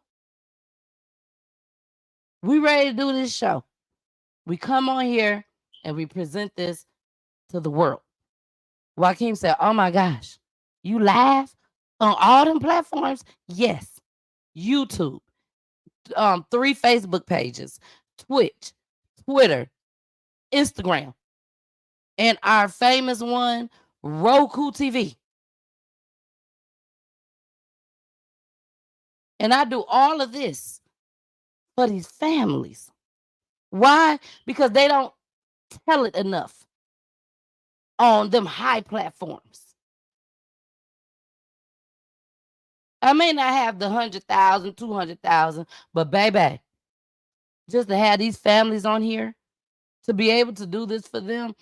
E: We ready to do this show. We come on here and we present this to the world. Wykeem said, oh my gosh, you live on all them platforms? Yes. YouTube, 3 Facebook pages, Twitch, Twitter, Instagram, and our famous one, Roku TV. And I do all of this for these families. Why? Because they don't tell it enough on them high platforms. I may not have the 100,000, 200,000, but baby, just to have these families on here, to be able to do this for them,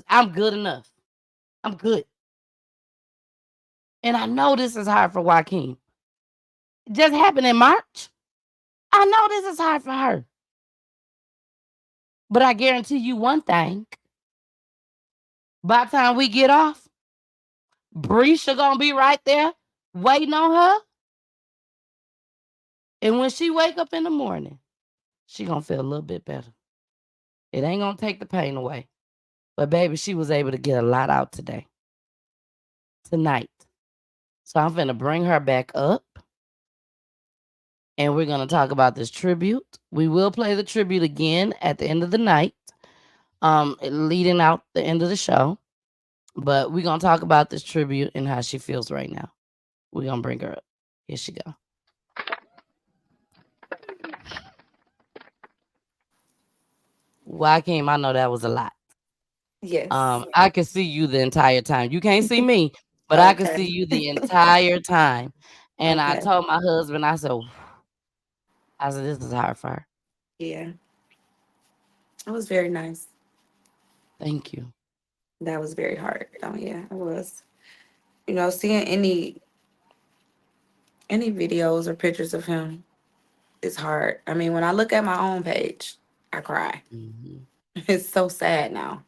E: I'm good enough. I'm good. And I know this is hard for Wykeem. It just happened in March. I know this is hard for her. But I guarantee you one thing. By the time we get off, Breisha gonna be right there waiting on her. And when she wake up in the morning, she gonna feel a little bit better. It ain't gonna take the pain away. But baby, she was able to get a lot out tonight. So I'm finna bring her back up, and we're gonna talk about this tribute. We will play the tribute again at the end of the night, leading out the end of the show. But we're gonna talk about this tribute and how she feels right now. We're gonna bring her up. Here she go. Wykeem, I know that was a lot.
F: Yes.
E: I could see you the entire time. You can't see me, but I could
F: Okay.
E: see you the entire time. And I
F: Okay.
E: told my husband, I said, this is hard for her.
F: Yeah. It was very nice.
E: Thank you.
F: That was very hard. Oh yeah, it was. You know, seeing any videos or pictures of him is hard. I mean, when I look at my own page, I cry.
E: Mhm.
F: It's so sad now.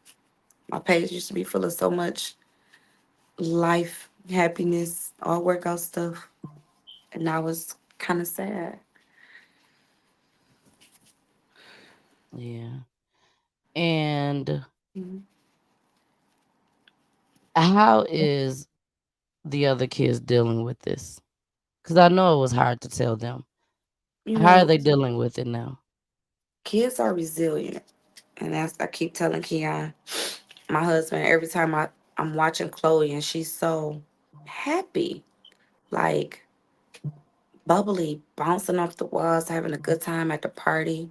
F: My page used to be full of so much life, happiness, all workout stuff. And now it's kind of sad.
E: Yeah. And
F: Mhm.
E: how is the other kids dealing with this? Because I know it was hard to tell them.
F: You
E: How are
F: know,
E: they dealing with it now?
F: kids are resilient. And that's I keep telling Keon, my husband, every time I'm watching Chloe and she's so happy, like bubbly, bouncing off the walls, having a good time at the party.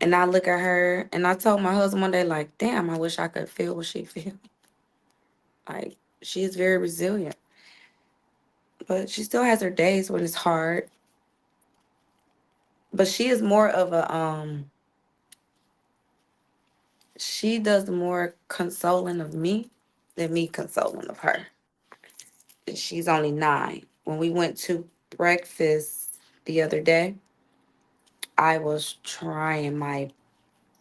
F: And I look at her and I told my husband one day, like, damn, I wish I could feel what she feels. Like, she is very resilient. But she still has her days when it's hard. But she is more of a she does more consoling of me than me consoling of her. She's only 9. When we went to breakfast the other day, I was trying my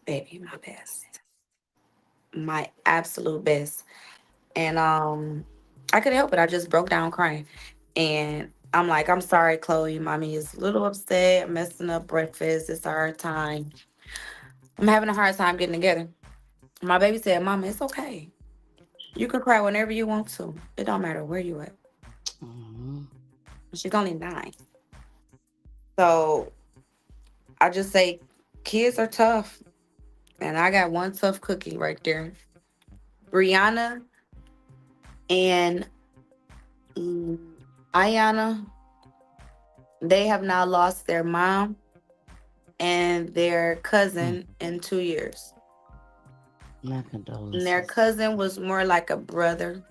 F: best. My absolute best. And I couldn't help it. I just broke down crying. And I'm like, I'm sorry, Chloe. Mommy is a little upset. I'm messing up breakfast. It's a hard time. I'm having a hard time getting together. My baby said, Mama, it's okay. You can cry whenever you want to. It don't matter where you at.
E: Mhm.
F: She's only 9. So I just say kids are tough. And I got one tough cookie right there. Brianna and Ayana, they have now lost their mom and their cousin in 2 years.
E: My
F: And
E: condolences.
F: their cousin was more like a brother.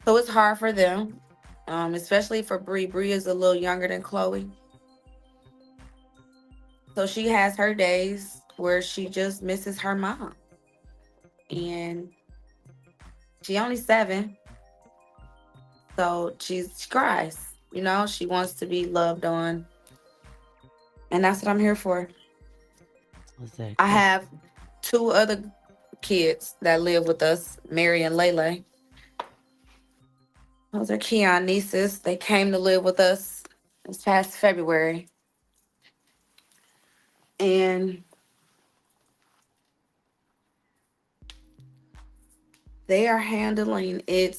F: So it's hard for them, especially for Bree. Bree is a little younger than Chloe. So she has her days where she just misses her mom. And she only 7. So she cries. You know, she wants to be loved on. And that's what I'm here for.
E: Exactly.
F: I have 2 other kids that live with us, Mary and Lele. Those are Keon nieces. They came to live with us this past February. And they are handling it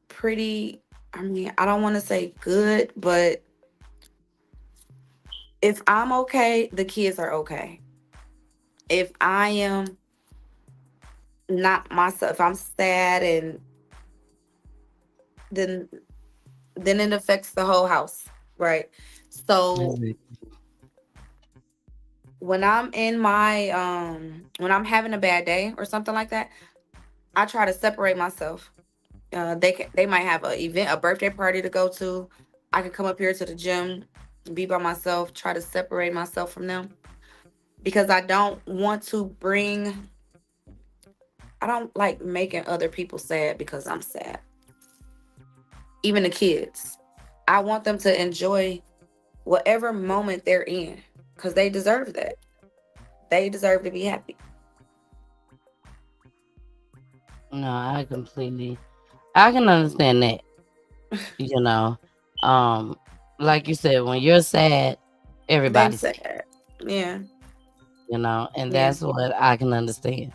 F: pretty, I mean, I don't want to say good, but if I'm okay, the kids are okay. If I am not myself, if I'm sad, and then it affects the whole house, right? So
E: Exactly.
F: when I'm in my when I'm having a bad day or something like that, I try to separate myself. They might have an event, a birthday party to go to. I can come up here to the gym, be by myself, try to separate myself from them because I don't want to bring. I don't like making other people sad because I'm sad. Even the kids, I want them to enjoy whatever moment they're in because they deserve that. They deserve to be happy.
E: No, I can understand that. You know, like you said, when you're sad, Everybody
F: They
E: sad,
F: said, yeah.
E: you know, and
F: Yeah.
E: that's what I can understand.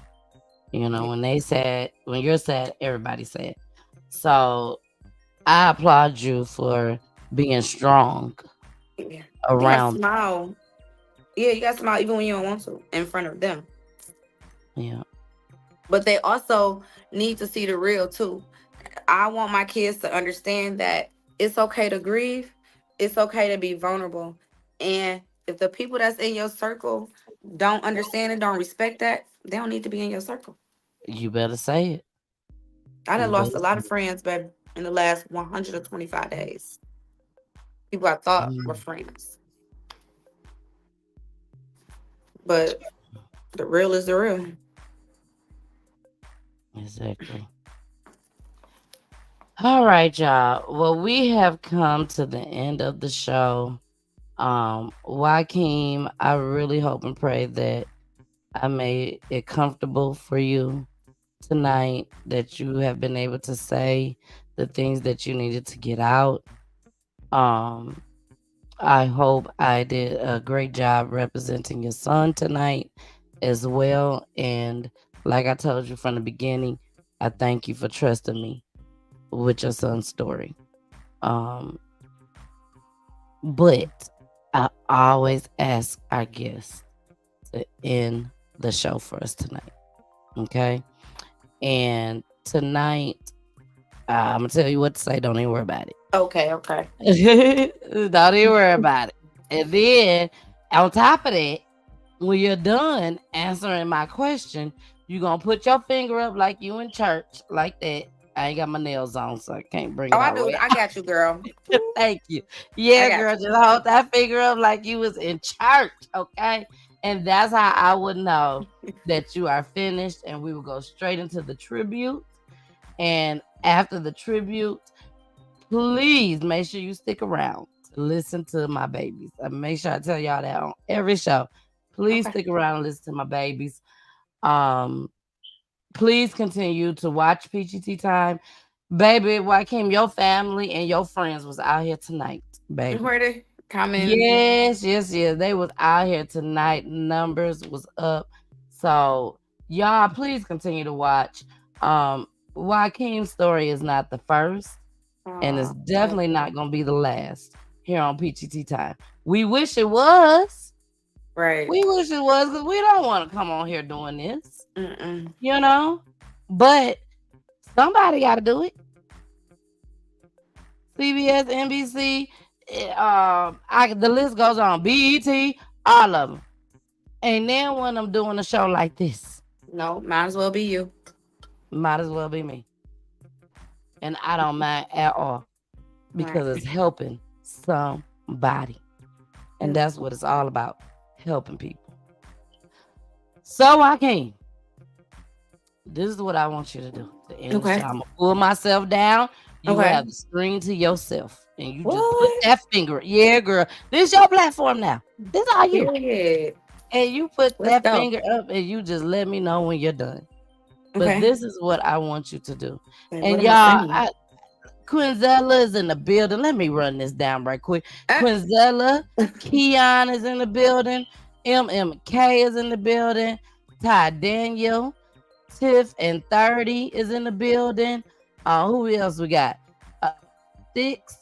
E: You know, when you're sad, everybody's sad. So I applaud you for being strong
F: Yeah. You gotta
E: around.
F: smile. Yeah, you gotta smile even when you don't want to in front of them.
E: Yeah.
F: But they also need to see the real too. I want my kids to understand that it's okay to grieve. It's okay to be vulnerable. And if the people that's in your circle don't understand and don't respect that, they don't need to be in your circle.
E: You better say it.
F: I done
E: You better
F: lost a lot
E: say
F: of friends, babe, in the last 125 days. People I thought
E: it.
F: were friends. But the real is the real.
E: Exactly. All right, y'all. Well, we have come to the end of the show. Wykeem, I really hope and pray that I made it comfortable for you tonight, that you have been able to say the things that you needed to get out. Um, I hope I did a great job representing your son tonight as well. And like I told you from the beginning, I thank you for trusting me with your son's story. Um, but I always ask our guests to end the show for us tonight. Okay. And tonight, I'm going to tell you what to say. Don't even worry about
F: Okay, okay.
E: it. Don't even worry about it. And then on top of that, when you're done answering my question, you're going to put your finger up like you in church, like that. I ain't got my nails on, so I can't bring
F: Oh,
E: it
F: I
E: all the
F: do.
E: way
F: I got you, girl.
E: out. Thank you.
F: I
E: Yeah,
F: got
E: girl,
F: you.
E: just hold that finger up like you was in church, okay? And that's how I would know that you are finished, and we will go straight into the tribute. And after the tribute, please make sure you stick around to listen to my babies. I make sure I tell y'all that on every show. Please
F: Okay.
E: stick around and listen to my babies. Um, please continue to watch PGT Time. Baby, Wykeem, your family and your friends was out here tonight, baby.
F: Where they comment?
E: Yes. They was out here tonight. Numbers was up. So y'all, please continue to watch. Wykeem's story is not the first, and it's definitely not gonna be the last here on PGT Time. We wish it was.
F: Right.
E: We wish it was, because we don't want to come on here doing this.
F: Mm-mm.
E: You know? But somebody gotta do it. CBS, NBC, the list goes on. BET, all of them. And then when I'm doing a show like this,
F: No, might as well be you.
E: might as well be me. And I don't mind at all, because
F: Right.
E: it's helping somebody. And that's what it's all about, helping people. So Wykeem, this is what I want you to do. To end the
F: Okay.
E: show, I'm gonna pull myself down. You
F: Okay.
E: have the screen to yourself, and you just put that finger. Yeah, girl, this your platform now. This all you.
F: Period.
E: And you put
F: Let's
E: that
F: go.
E: finger up, and you just let me know when you're done. But
F: Okay.
E: this is what I want you to do.
F: And
E: And
F: what am I
E: y'all,
F: saying?
E: Quinzella is in the building. Let me run this down right quick. Quinzella, Keon is in the building. MMK is in the building. Ty Daniel, Tiff and 30 is in the building. Who else we got? Six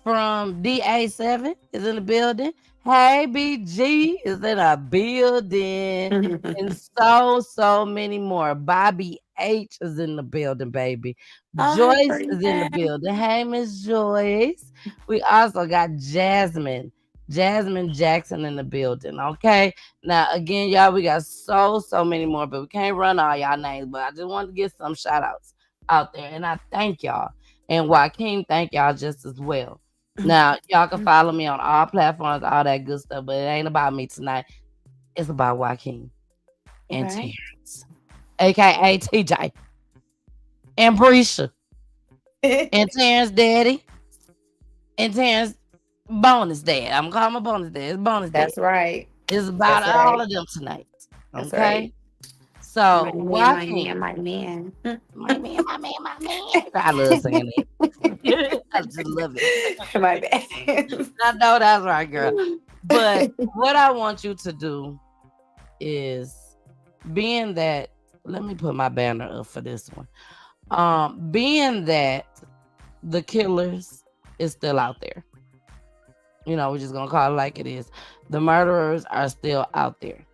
E: from DA7 is in the building. Hey, BG is in a building. And so many more. Bobby H is in the building, baby.
F: Oh,
E: Joyce
F: hey,
E: is in the building. Hey, Miss Joyce. We also got Jasmine Jackson in the building. Okay. Now, again, y'all, we got so many more, but we can't run all y'all names. But I just wanted to get some shout outs out there. And I thank y'all. And Wykeem, thank y'all just as well. Now, y'all can follow me on all platforms, all that good stuff, but it ain't about me tonight. It's about Wykeem and
F: Okay.
E: Terrence, aka TJ, and Brisha, and Terrence Daddy, and Terrence Bonus Dad. I'm calling my Bonus Dad. It's Bonus Dad.
F: That's right.
E: It's about
F: That's
E: all
F: right.
E: of them tonight.
F: That's
E: Okay.
F: right.
E: So Wykeem,
F: my man.
E: my man. I love saying it. I just love it.
F: My bad.
E: I know that's right, girl. But what I want you to do is, being that, let me put my banner up for this one. Being that the killers is still out there. We're just gonna call it like it is. The murderers are still out there.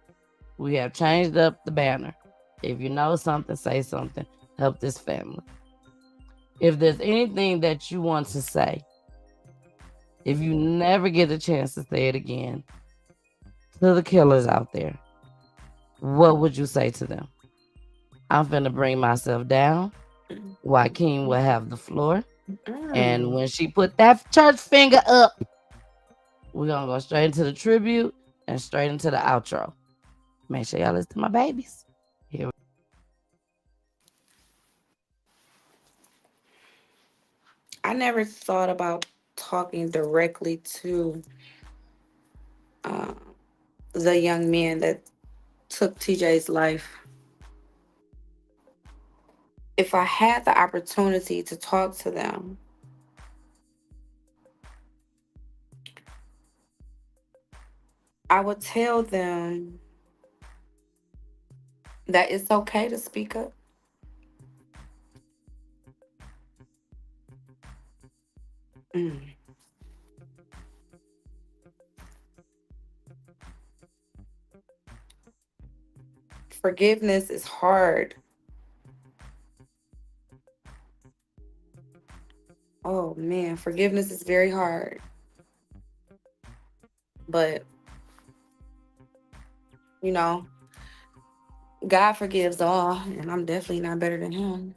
E: We have changed up the banner. If you know something, say something. Help this family. If there's anything that you want to say, if you never get a chance to say it again, to the killers out there, what would you say to them? I'm finna bring myself down. Wykeem will have the floor. And when she put that church finger up, we're gonna go straight into the tribute and straight into the outro. Make sure y'all listen to my babies. Here we
F: I never thought about talking directly to the young man that took TJ's life. If I had the opportunity to talk to them, I would tell them that it's okay to speak up. Forgiveness is hard. Oh man, forgiveness is very hard. But, God forgives all, and I'm definitely not better than him.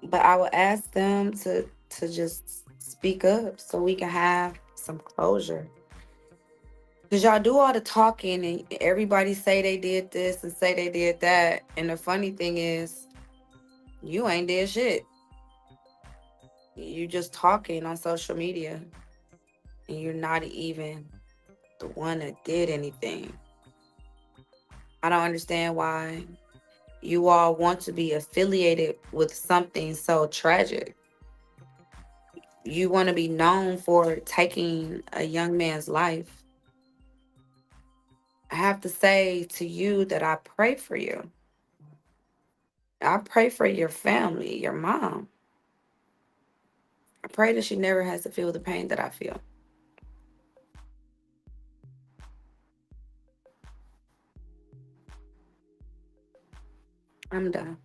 F: But I would ask them to just speak up so we can have some closure. Because y'all do all the talking and everybody say they did this and say they did that. And the funny thing is, you ain't did shit. You just talking on social media. And you're not even the one that did anything. I don't understand why you all want to be affiliated with something so tragic. You want to be known for taking a young man's life. I have to say to you that I pray for you. I pray for your family, your mom. I pray that she never has to feel the pain that I feel. I'm done.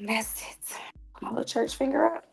F: That's it. My little church finger up.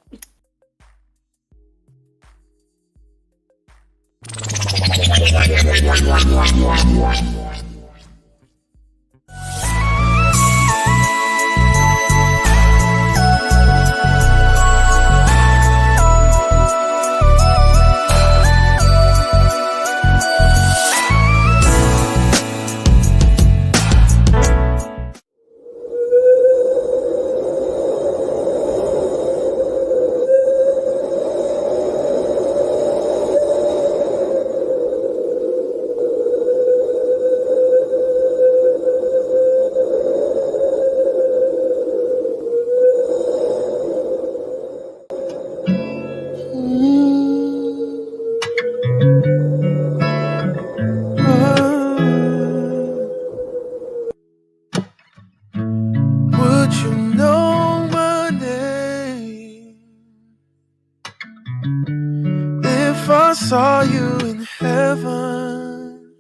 B: Would you know my name if I saw you in heaven?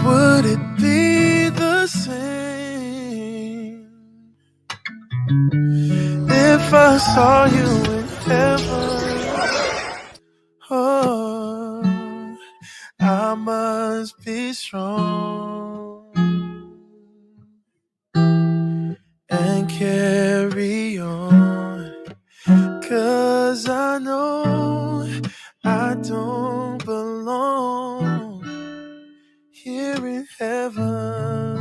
B: Would it be the same if I saw you in heaven? Oh, I must be strong and carry on, 'cause I know I don't belong here in heaven.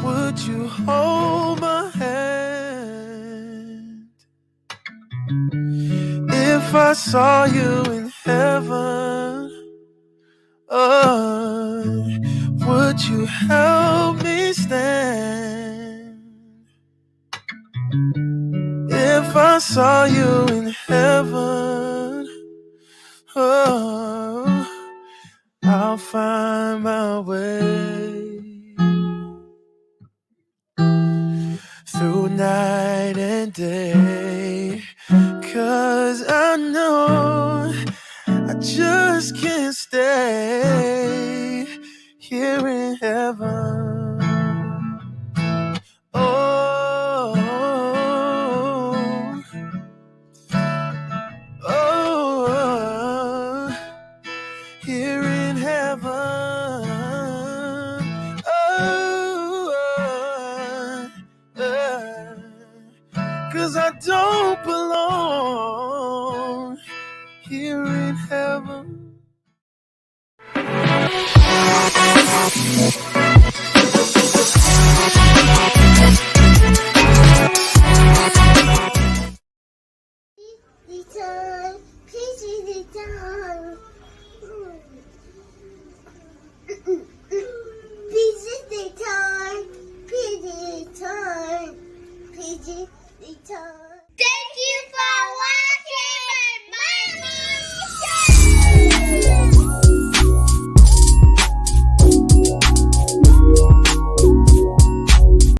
B: Would you hold my hand I saw you in heaven, oh, would you help me stand? If I saw you in heaven, oh, I'll find my way through night and day, 'cause I know I just can't stay here in heaven. Oh, oh, here in heaven. Oh, 'cause I don't belong